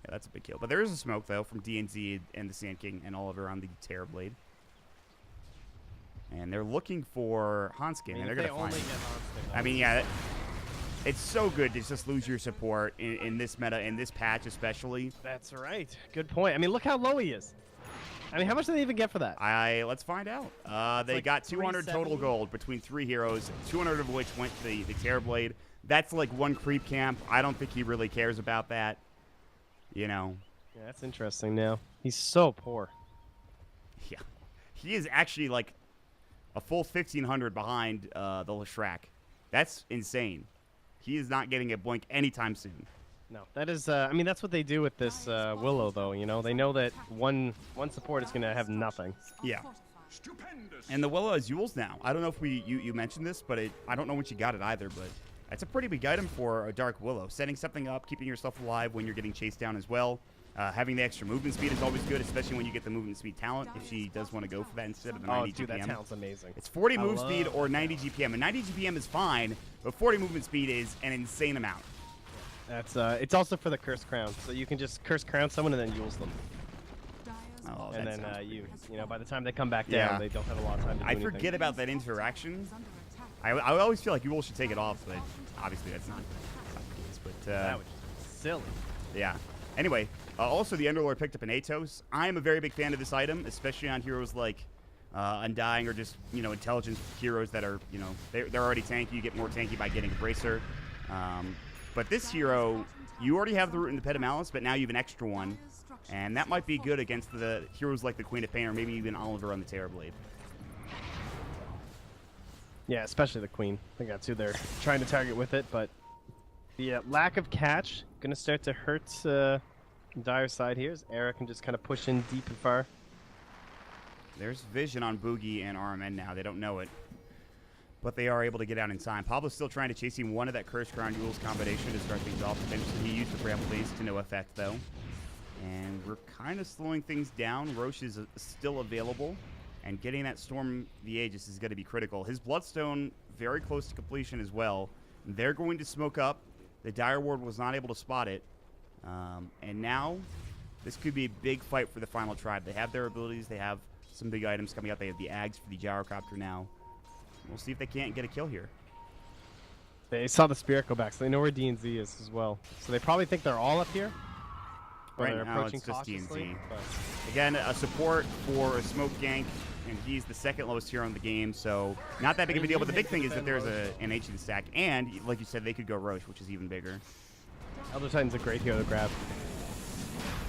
Speaker 1: Yeah, that's a big kill. But there is a smoke, though, from DNZ and the Sand King and Oliver on the Terrorblade. And they're looking for Hanskin, and they're going to find him. I mean, yeah, it's so good to just lose your support in this meta, in this patch especially.
Speaker 2: That's right. Good point. I mean, look how low he is. I mean, how much did they even get for that?
Speaker 1: Let's find out. They like got 200 total gold between 3 heroes, 200 of which went to the Terrorblade. That's like 1 creep camp. I don't think he really cares about that. You know.
Speaker 2: Yeah, that's interesting now. He's so poor.
Speaker 1: Yeah. He is actually like a full 1,500 behind the Leshrac. That's insane. He is not getting a blink anytime soon.
Speaker 2: No, that is, I mean, that's what they do with this Willow, though, you know? They know that one support is going to have nothing.
Speaker 1: Yeah. And the Willow has Yules now. I don't know if you mentioned this, but I don't know when she got it either, but that's a pretty big item for a Dark Willow. Setting something up, keeping yourself alive when you're getting chased down as well. Having the extra movement speed is always good, especially when you get the movement speed talent, if she does want to go for that instead of the 90 GPM.
Speaker 2: That talent's amazing.
Speaker 1: It's 40 move speed or 90 GPM. And 90 GPM is fine, but 40 movement speed is an insane amount.
Speaker 2: That's it's also for the Curse Crown, so you can just Curse Crown someone and then Yules them.
Speaker 1: Oh,
Speaker 2: and then you know, by the time they come back down, they don't have a lot of time to do anything.
Speaker 1: I forget about that interaction. I always feel like you all should take it off, but obviously that's not the case. But
Speaker 2: that was just silly.
Speaker 1: Yeah. Anyway, also the Underlord picked up an Atos. I am a very big fan of this item, especially on heroes like Undying or just, you know, intelligence heroes that are, you know, they're already tanky. You get more tanky by getting a Bracer. But this hero, you already have the Root and the Pedimalice, but now you have an extra one. And that might be good against the heroes like the Queen of Pain or maybe even Oliver on the Terrorblade.
Speaker 2: Yeah, especially the Queen. I think that's who they're trying to target with it, but the lack of catch going to start to hurt Dire's side here as Eric can just kind of push in deep and far.
Speaker 1: There's vision on Boogie and RMN now. They don't know it, but they are able to get out in time. Pablo's still trying to chase him one of that Curse Crown Yules combination to start things off. Eventually, he used the Grapple Base to no effect, though. And we're kind of slowing things down. Roche is still available, and getting that Storm the Aegis is going to be critical. His Bloodstone very close to completion as well. They're going to smoke up. The Dire Ward was not able to spot it. And now, this could be a big fight for the final tribe. They have their abilities. They have some big items coming up. They have the Ags for the Gyrocopter now. We'll see if they can't get a kill here.
Speaker 2: They saw the Spirit go back, so they know where DNZ is as well. So they probably think they're all up here.
Speaker 1: Right now, it's just DNZ. Again, a support for a smoke gank, and he's the second lowest hero in the game, so not that big of a deal. But the big thing is that there's an ancient stack, and like you said, they could go Roche, which is even bigger.
Speaker 2: Elder Titan's a great hero to grab.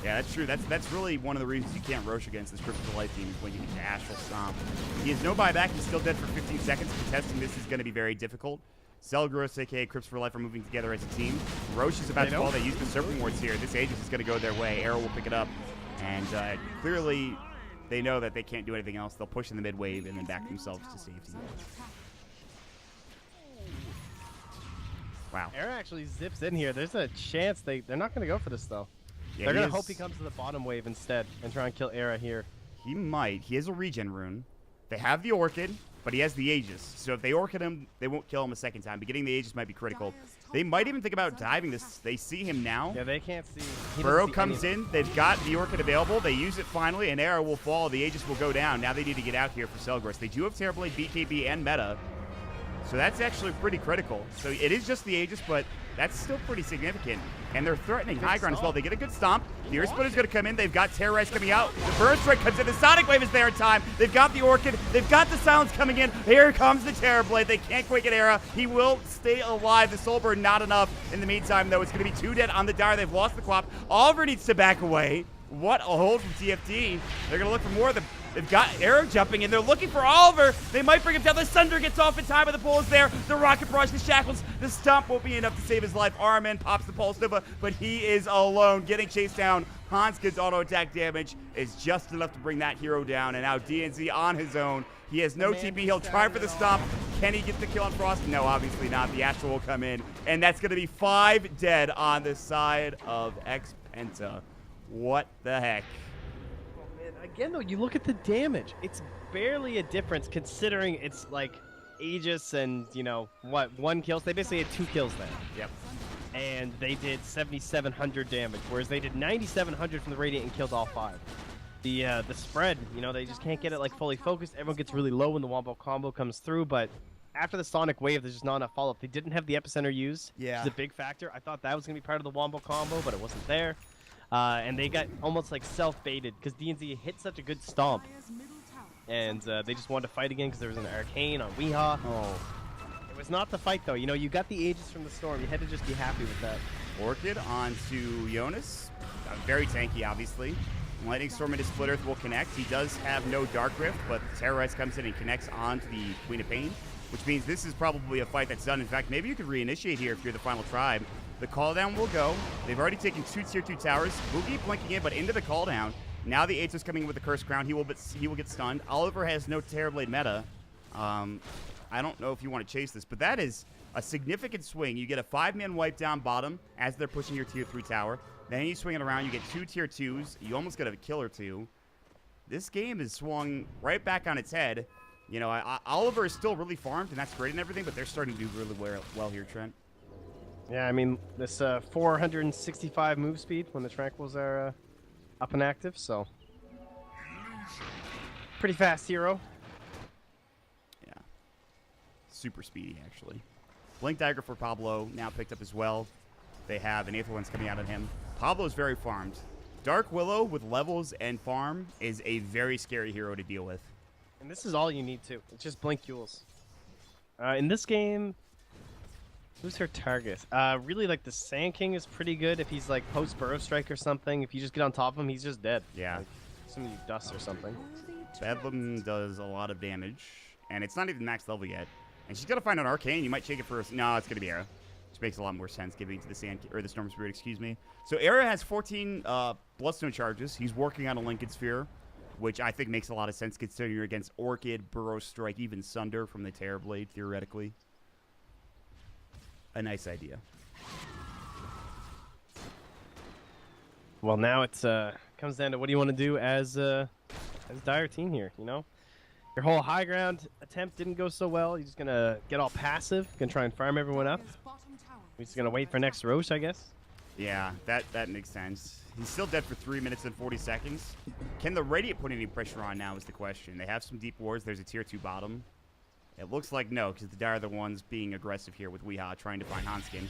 Speaker 1: Yeah, that's true. That's really one of the reasons you can't Roche against this Crypt for Life team is when you get to Astral Stomp. He has no buyback. He's still dead for 15 seconds. Contesting this is going to be very difficult. Selgros, a.k.a. Crypts for Life, are moving together as a team. Roche is about to fall. They use the Serpent Wards here. This Aegis is going to go their way. Arrow will pick it up. And clearly, they know that they can't do anything else. They'll push in the mid wave and then back themselves to safety. Wow.
Speaker 2: Arrow actually zips in here. There's a chance they're not going to go for this, though.
Speaker 1: Yeah,
Speaker 2: they're going to hope he comes to the bottom wave instead and try and kill Era here.
Speaker 1: He might. He has a regen rune. They have the Orchid, but he has the Aegis. So if they Orchid him, they won't kill him a second time. But getting the Aegis might be critical. They might even think about diving this. They see him now.
Speaker 2: Yeah, they can't see.
Speaker 1: Burrow comes in. They've got the Orchid available. They use it finally, and Arrow will fall. The Aegis will go down. Now they need to get out here for Selgros. They do have Terrorblade, BKB, and Meta. So that's actually pretty critical. So it is just the Aegis, but that's still pretty significant. And they're threatening high ground as well. They get a good stomp. The Earth Splitter's going to come in. They've got Terrorize coming out. The Burst Strike comes in. The Sonic Wave is there in time. They've got the Orchid. They've got the Silence coming in. Here comes the Terrorblade. They can't quite get Era. He will stay alive. The Soul Burn not enough. In the meantime, though, it's going to be 2 dead on the Dire. They've lost the Quap. Oliver needs to back away. What a hold from TFT. They're going to look for more of the... They've got Arrow jumping in. They're looking for Oliver. They might bring him down. The Sunder gets off in time, but the pull is there. The Rocket Barrage, the Shackles. The Stomp won't be enough to save his life. Armin pops the Pulse Nova, but he is alone. Getting chased down. Hanska's auto attack damage is just enough to bring that hero down. And now DNZ on his own. He has no TP. He'll try for the Stomp. Can he get the kill on Frost? No, obviously not. The Astral will come in. And that's going to be 5 dead on the side of X Penta. What the heck?
Speaker 2: Again, though, you look at the damage. It's barely a difference considering it's like Aegis and, you know, what, 1 kill. So they basically had 2 kills then.
Speaker 1: Yep.
Speaker 2: And they did 7,700 damage, whereas they did 9,700 from the Radiant and killed all 5. The spread, you know, they just can't get it like fully focused. Everyone gets really low when the Wombo combo comes through, but after the Sonic Wave, there's just not enough follow-up. They didn't have the Epicenter used, which is a big factor. I thought that was going to be part of the Wombo combo, but it wasn't there. And they got almost like self-baited because DNZ hit such a good stomp. And they just wanted to fight again because there was an Arcane on Weehaw.
Speaker 1: Oh.
Speaker 2: It was not the fight, though. You know, you got the Aegis from the Storm. You had to just be happy with that.
Speaker 1: Orchid onto Jonas. Very tanky, obviously. Lightning Storm into Split Earth will connect. He does have no Dark Rift, but Terrorize comes in and connects onto the Queen of Pain, which means this is probably a fight that's done. In fact, maybe you could reinitiate here if you're the final tribe. The call down will go. They've already taken 2 tier 2 towers. Boogie blinking in, but into the call down. Now the Aegis coming in with the Curse Crown. He will get stunned. Oliver has no Terrorblade meta. I don't know if you want to chase this, but that is a significant swing. You get a 5-man wipe down bottom as they're pushing your tier 3 tower. Then you swing it around. You get 2 tier 2s. You almost get a kill or 2. This game is swung right back on its head. You know, Oliver is still really farmed, and that's great and everything, but they're starting to do really well here, Trent.
Speaker 2: Yeah, I mean, this 465 move speed when the Tranquils are up and active, so pretty fast hero.
Speaker 1: Yeah. Super speedy, actually. Blink Dagger for Pablo, now picked up as well. They have an Aether Lens coming out on him. Pablo's very farmed. Dark Willow with levels and farm is a very scary hero to deal with.
Speaker 2: And this is all you need, too. It's just Blink Yules. In this game, who's her target? Really, like, the Sand King is pretty good if he's, like, post-Burrow Strike or something. If you just get on top of him, he's just dead.
Speaker 1: Yeah.
Speaker 2: Like, assuming you dust or something.
Speaker 1: Bedlam does a lot of damage, and it's not even max level yet. And she's got to find an Arcane. You might shake it first. No, it's going to be Era, which makes a lot more sense giving it to the the Storm Spirit, excuse me. So Era has 14 Bloodstone charges. He's working on a Lincoln Sphere, which I think makes a lot of sense considering you're against Orchid, Burrow Strike, even Sunder from the Terrorblade, theoretically. A nice idea.
Speaker 2: Well, now it's comes down to what do you want to do as Dire team here, you know? Your whole high ground attempt didn't go so well. You're just going to get all passive, going to try and farm everyone up. We're just going to wait for next Roche, I guess.
Speaker 1: Yeah, that makes sense. He's still dead for 3 minutes and 40 seconds. Can the Radiant put any pressure on now is the question. They have some deep wards. There's a tier 2 bottom. It looks like no, because the Dire are the ones being aggressive here with Weehaw trying to find Hanskin.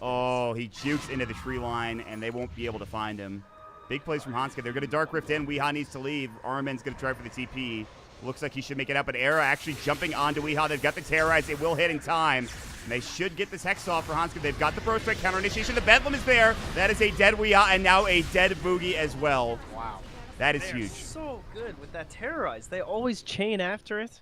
Speaker 1: Oh, he jukes into the tree line, and they won't be able to find him. Big plays from Hanskin. They're going to Dark Rift in. Weehaw needs to leave. Armin's going to try for the TP. Looks like he should make it up, but Era actually jumping onto Weehaw. They've got the Terrorize. It will hit in time. And they should get this Hex off for Hanska. They've got the Pro Strike counter initiation. The Bedlam is there. That is a dead Weeha and now a dead Boogie as well.
Speaker 2: Wow.
Speaker 1: That is
Speaker 2: They're
Speaker 1: huge.
Speaker 2: So good with that Terrorize. They always chain after it.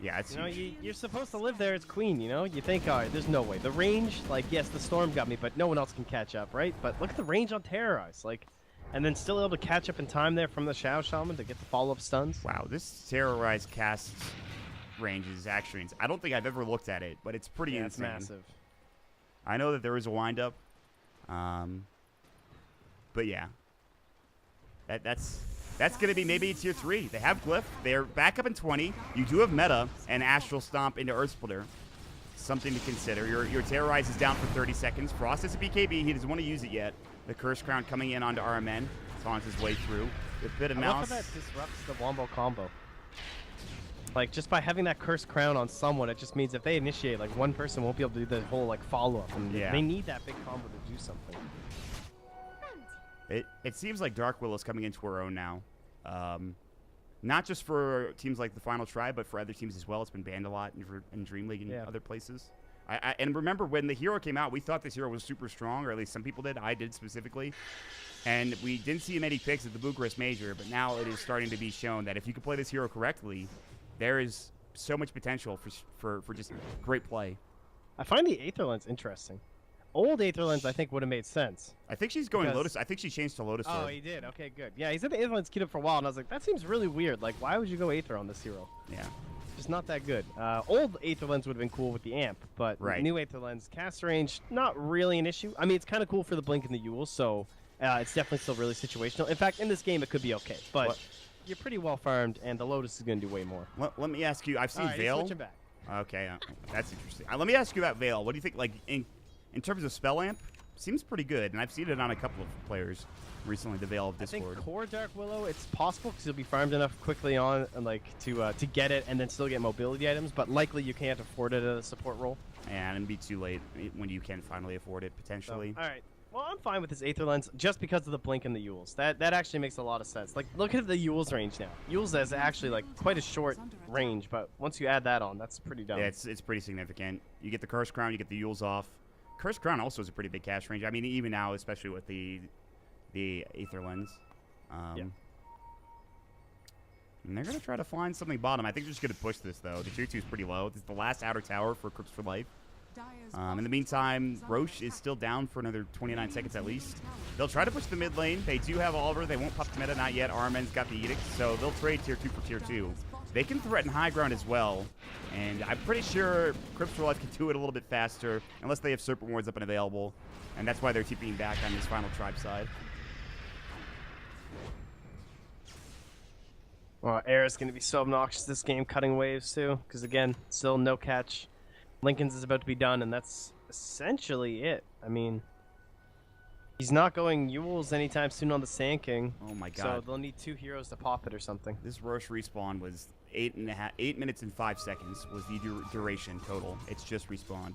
Speaker 1: Yeah, it's huge.
Speaker 2: You're supposed to live there as queen, you know? You think, all right, there's no way. The range, like, yes, the Storm got me, but no one else can catch up, right? But look at the range on Terrorize. Like, and then still able to catch up in time there from the Shao Shaman to get the follow-up stuns.
Speaker 1: Wow, this Terrorize cast range is actually insane. I don't think I've ever looked at it, but it's pretty insane.
Speaker 2: It's massive.
Speaker 1: I know that there is a windup. But yeah. That's going to be maybe tier 3. They have Glyph. They're back up in 20. You do have Meta and Astral Stomp into Earth Splitter. Something to consider. Your Terrorize is down for 30 seconds. Frost is a BKB. He doesn't want to use it yet. The Curse Crown coming in onto RMN. Taunts his way through. With a bit of
Speaker 2: I
Speaker 1: Mouse.
Speaker 2: love how that disrupts the Wombo combo. Like, just by having that Curse Crown on someone, it just means if they initiate, like, one person won't be able to do the whole, like, follow-up. And
Speaker 1: yeah.
Speaker 2: They need that big combo to do something.
Speaker 1: It seems like Dark Willow's coming into her own now. Not just for teams like the Final Tribe, but for other teams as well. It's been banned a lot in Dream League and other places. And remember, when the hero came out, we thought this hero was super strong, or at least some people did. I did specifically. And we didn't see many picks at the Bucharest Major, but now it is starting to be shown that if you can play this hero correctly, there is so much potential for just great play.
Speaker 2: I find the Aether Lens interesting. Old Aether Lens, I think, would have made sense.
Speaker 1: I think she's going Lotus. I think she changed to Lotus.
Speaker 2: Oh, he did. Okay, good. Yeah, he's had the Aether Lens queued up for a while, and I was like, that seems really weird. Like, why would you go Aether on this hero?
Speaker 1: Yeah.
Speaker 2: Just not that good. Old Aether Lens would have been cool with the amp, but new Aether Lens, cast range, not really an issue. I mean, it's kind of cool for the Blink and the Yule, so it's definitely still really situational. In fact, in this game, it could be okay, but you're pretty well farmed, and the Lotus is going to do way more.
Speaker 1: Let me ask you. I've seen Veil.
Speaker 2: Switching back.
Speaker 1: Okay, that's interesting. Let me ask you about Veil. What do you think, like, in terms of spell amp? Seems pretty good, and I've seen it on a couple of players recently, the Veil of Discord.
Speaker 2: I think core Dark Willow, it's possible because you'll be farmed enough quickly on, and like to get it and then still get mobility items, but likely you can't afford it at a support role.
Speaker 1: And it'd be too late when you can finally afford it, potentially.
Speaker 2: So, all right. Well, I'm fine with this Aether Lens just because of the Blink and the Yules. That actually makes a lot of sense. Like, look at the Yules range now. Yules has actually, like, quite a short range, but once you add that on, that's pretty dumb.
Speaker 1: Yeah, it's pretty significant. You get the Curse Crown, you get the Yules off. Curse Crown also is a pretty big cast range. I mean, even now, especially with the Aether Lens.
Speaker 2: Yeah.
Speaker 1: And they're going to try to find something bottom. I think they're just going to push this, though. The tier 2 is pretty low. This is the last outer tower for Crypts for Life. In the meantime, Roche is still down for another 29 seconds at least. They'll try to push the mid lane. They do have Oliver. They won't pop the meta, not yet. Armen's got the Edict, so they'll trade tier 2 for tier 2. They can threaten high ground as well, and I'm pretty sure Crypts for Life can do it a little bit faster, unless they have Serpent Wards up and available, and that's why they're TPing back on this Final Tribe side.
Speaker 2: Well, Era's going to be so obnoxious this game, cutting waves too, because again, still no catch. Lincoln's is about to be done, and that's essentially it. I mean, he's not going Yules anytime soon on the Sand King.
Speaker 1: Oh my god.
Speaker 2: So they'll need 2 heroes to pop it or something.
Speaker 1: This Roche respawn was 8 minutes and 5 seconds was the duration total. It's just respawned.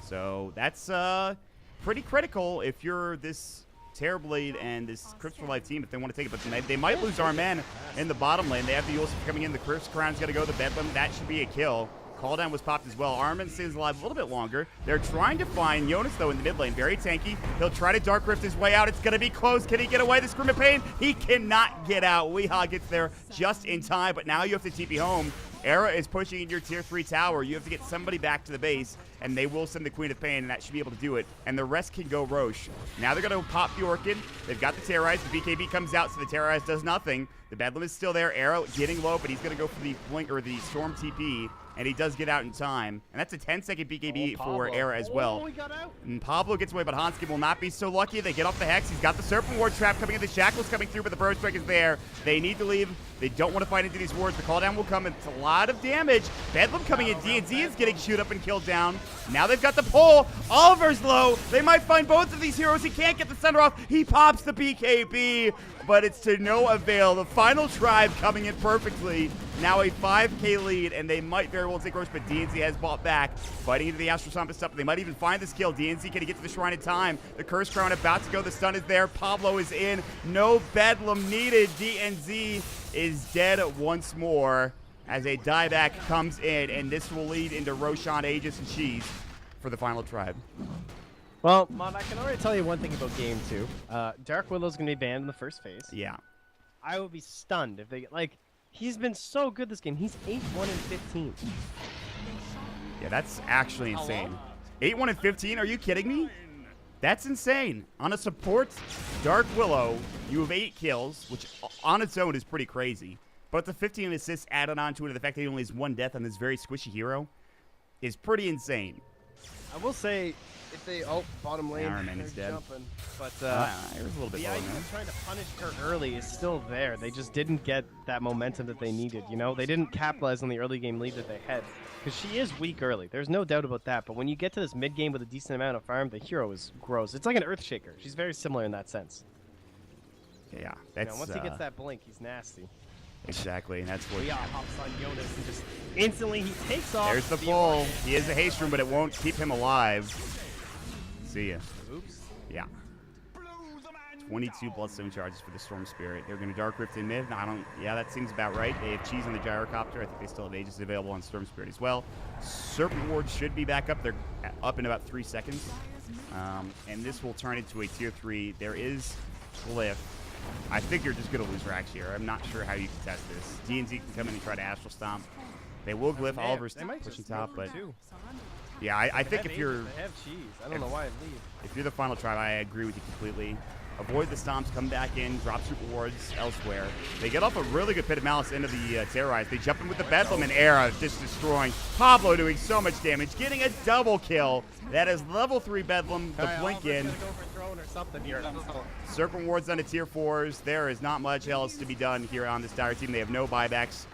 Speaker 1: So that's pretty critical if you're this Terrorblade and this Crypts for Life team if they want to take it. But they might lose Arman in the bottom lane. They have the Yules coming in. The Curse Crown's got to go to the Bedlam. That should be a kill. Call down was popped as well. Armin stays alive a little bit longer. They're trying to find Jonas, though, in the mid lane. Very tanky. He'll try to Dark Rift his way out. It's going to be close. Can he get away? The Scream of Pain. He cannot get out. Weeha gets there just in time, but now you have to TP home. Era is pushing in your tier 3 tower. You have to get somebody back to the base, and they will send the Queen of Pain, and that should be able to do it. And the rest can go Roche. Now they're going to pop the Orchid. They've got the Terrorize. The BKB comes out, so the Terrorize does nothing. The Bedlam is still there. Era getting low, but he's going to go for the Blink or the Storm TP. And he does get out in time. And that's a 10-second BKB for Era as well.
Speaker 2: Oh, he got out.
Speaker 1: And Pablo gets away, but Hanski will not be so lucky. They get off the Hex. He's got the Serpent Ward trap coming in. The Shackle's coming through, but the Burrow Strike is there. They need to leave. They don't want to fight into these wards. The call down will come. It's a lot of damage. Bedlam coming in. D&Z is getting shoot up and killed down. Now they've got the pull. Oliver's low. They might find both of these heroes. He can't get the center off. He pops the BKB, but it's to no avail. The Final Tribe coming in perfectly. Now a 5K lead, and they might very well take Roche, but DNZ has bought back. Fighting into the Astral Stomp and stuff. They might even find this kill. DNZ, can he get to the Shrine in time? The Curse Crown about to go. The stun is there. Pablo is in. No Bedlam needed. DNZ is dead once more. as a dieback comes in, and this will lead into Roshan, Aegis, and Cheese for the final tribe.
Speaker 2: Well, Maut, I can already tell you one thing about Game 2. Dark Willow's going to be banned in the first phase.
Speaker 1: Yeah.
Speaker 2: I would be stunned if they... Like, he's been so good this game. He's 8-1-15.
Speaker 1: Yeah, that's actually insane. 8-1-15? Are you kidding me? That's insane. On a support Dark Willow, you have 8 kills, which on its own is pretty crazy. But the 15 assists added on to it, and the fact that he only has 1 death on this very squishy hero is pretty insane.
Speaker 2: I will say, if they... Oh, bottom lane.
Speaker 1: Iron Man is dead.
Speaker 2: Jumping. But
Speaker 1: there's a little bit
Speaker 2: the
Speaker 1: lower,
Speaker 2: idea
Speaker 1: man.
Speaker 2: of trying to punish her early is still there. They just didn't get that momentum that they needed, you know? They didn't capitalize on the early game lead that they had. Because she is weak early. There's no doubt about that. But when you get to this mid-game with a decent amount of farm, the hero is gross. It's like an Earthshaker. She's very similar in that sense.
Speaker 1: Yeah, that's...
Speaker 2: You know, once he gets that blink, he's nasty.
Speaker 1: Exactly, and that's what...
Speaker 2: Yeah, hops on Jonas and just instantly he takes off.
Speaker 1: There's the pull. He is a haste room, but it won't keep him alive. See ya.
Speaker 2: Oops.
Speaker 1: Yeah. 22 bloodstone charges for the Storm Spirit. They're going to Dark Rift in mid. Yeah, that seems about right. They have Cheese on the Gyrocopter. I think they still have Aegis available on Storm Spirit as well. Serpent Ward should be back up. They're up in about 3 seconds. And this will turn into a tier 3. There is Glyph. I think you're just going to lose Rax here. I'm not sure how you can test this. DNZ can come in and try to Astral Stomp. They will Glyph. Oliver's pushing top, but... Yeah, I think if you're...
Speaker 2: They have Cheese. I don't know why I'd leave.
Speaker 1: If you're the final tribe, I agree with you completely. Avoid the stomps, come back in, drop super wards elsewhere. They get off a really good Pit of Malice into the Terrorize. They jump in with the Bedlam and Era, just destroying. Pablo doing so much damage, getting a double kill. That is level 3 Bedlam, the blink in. Serpent wards on the tier 4s. There is not much else to be done here on this Dire team. They have no buybacks.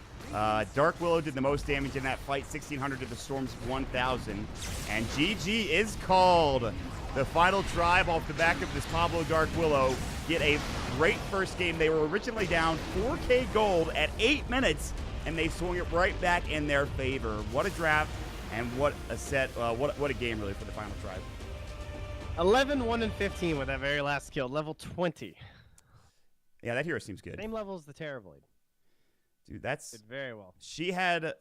Speaker 1: Dark Willow did the most damage in that fight, 1,600 to the Storm's 1,000. And GG is called. The final tribe off the back of this Pablo Dark Willow get a great first game. They were originally down 4K gold at 8 minutes, and they swung it right back in their favor. What a draft, and what a set, what a game really for the final tribe.
Speaker 2: 11-1-15 with that very last kill, level 20.
Speaker 1: Yeah, that hero seems good.
Speaker 2: Same level as the Terrorblade.
Speaker 1: Dude, that's...
Speaker 2: Did very well.
Speaker 1: She had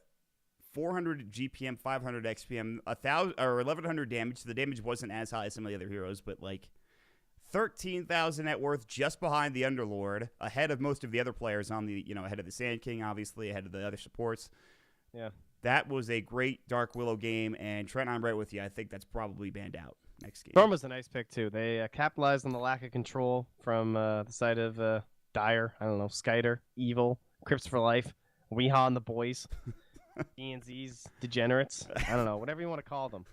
Speaker 1: 400 GPM, 500 XPM, 1,000 or 1,100 damage. So the damage wasn't as high as some of the other heroes, but like 13,000 net worth, just behind the Underlord, ahead of most of the other players on the, ahead of the Sand King, obviously, ahead of the other supports.
Speaker 2: Yeah.
Speaker 1: That was a great Dark Willow game, and Trent, I'm right with you. I think that's probably banned out next game.
Speaker 2: Storm was a nice pick too. They capitalized on the lack of control from the side of Dire. I don't know, Skyder, Evil, Crypts for Life, Weehaw and the boys. DNZ's degenerates. I don't know, whatever you want to call them.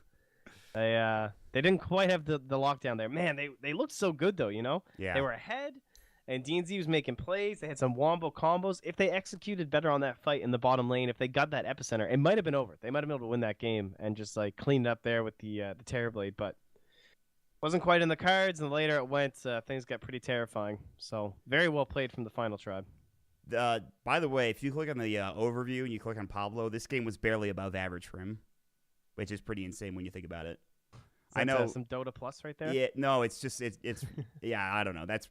Speaker 2: They didn't quite have the lockdown there. Man, they looked so good though,
Speaker 1: Yeah.
Speaker 2: They were ahead, and DNZ was making plays. They had some wombo combos. If they executed better on that fight in the bottom lane, if they got that epicenter, it might have been over. They might have been able to win that game and just like cleaned up there with the Terrorblade, but wasn't quite in the cards. And later it went, things got pretty terrifying. So very well played from the final tribe.
Speaker 1: By the way, if you click on the overview and you click on Pablo, this game was barely above average for him, which is pretty insane when you think about it. I know
Speaker 2: some Dota Plus right there.
Speaker 1: Yeah, no, it's just it's yeah, I don't know. That's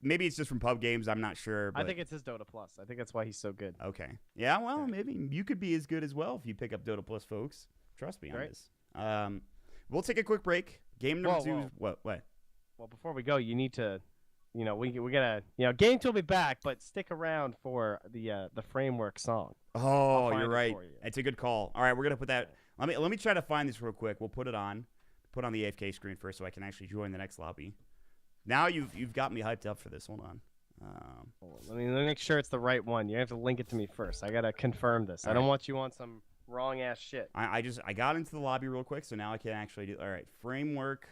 Speaker 1: maybe it's just from pub games. I'm not sure. But...
Speaker 2: I think it's his Dota Plus. I think that's why he's so good.
Speaker 1: Okay. Yeah, well, maybe you could be as good as well if you pick up Dota Plus, folks. Trust me on this. We'll take a quick break. Game number 2. What?
Speaker 2: Well, before we go, you need to. We gotta. Game 2 will be back, but stick around for the framework song.
Speaker 1: Oh, you're right. It's a good call. All right, we're gonna put that. Let me try to find this real quick. We'll put it on. Put on the AFK screen first, so I can actually join the next lobby. Now you've got me hyped up for this. Hold on.
Speaker 2: Let me make sure it's the right one. You have to link it to me first. I gotta confirm this. I don't want you on some wrong ass shit.
Speaker 1: I got into the lobby real quick, so now I can actually do. All right, framework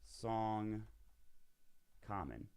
Speaker 1: song. Common.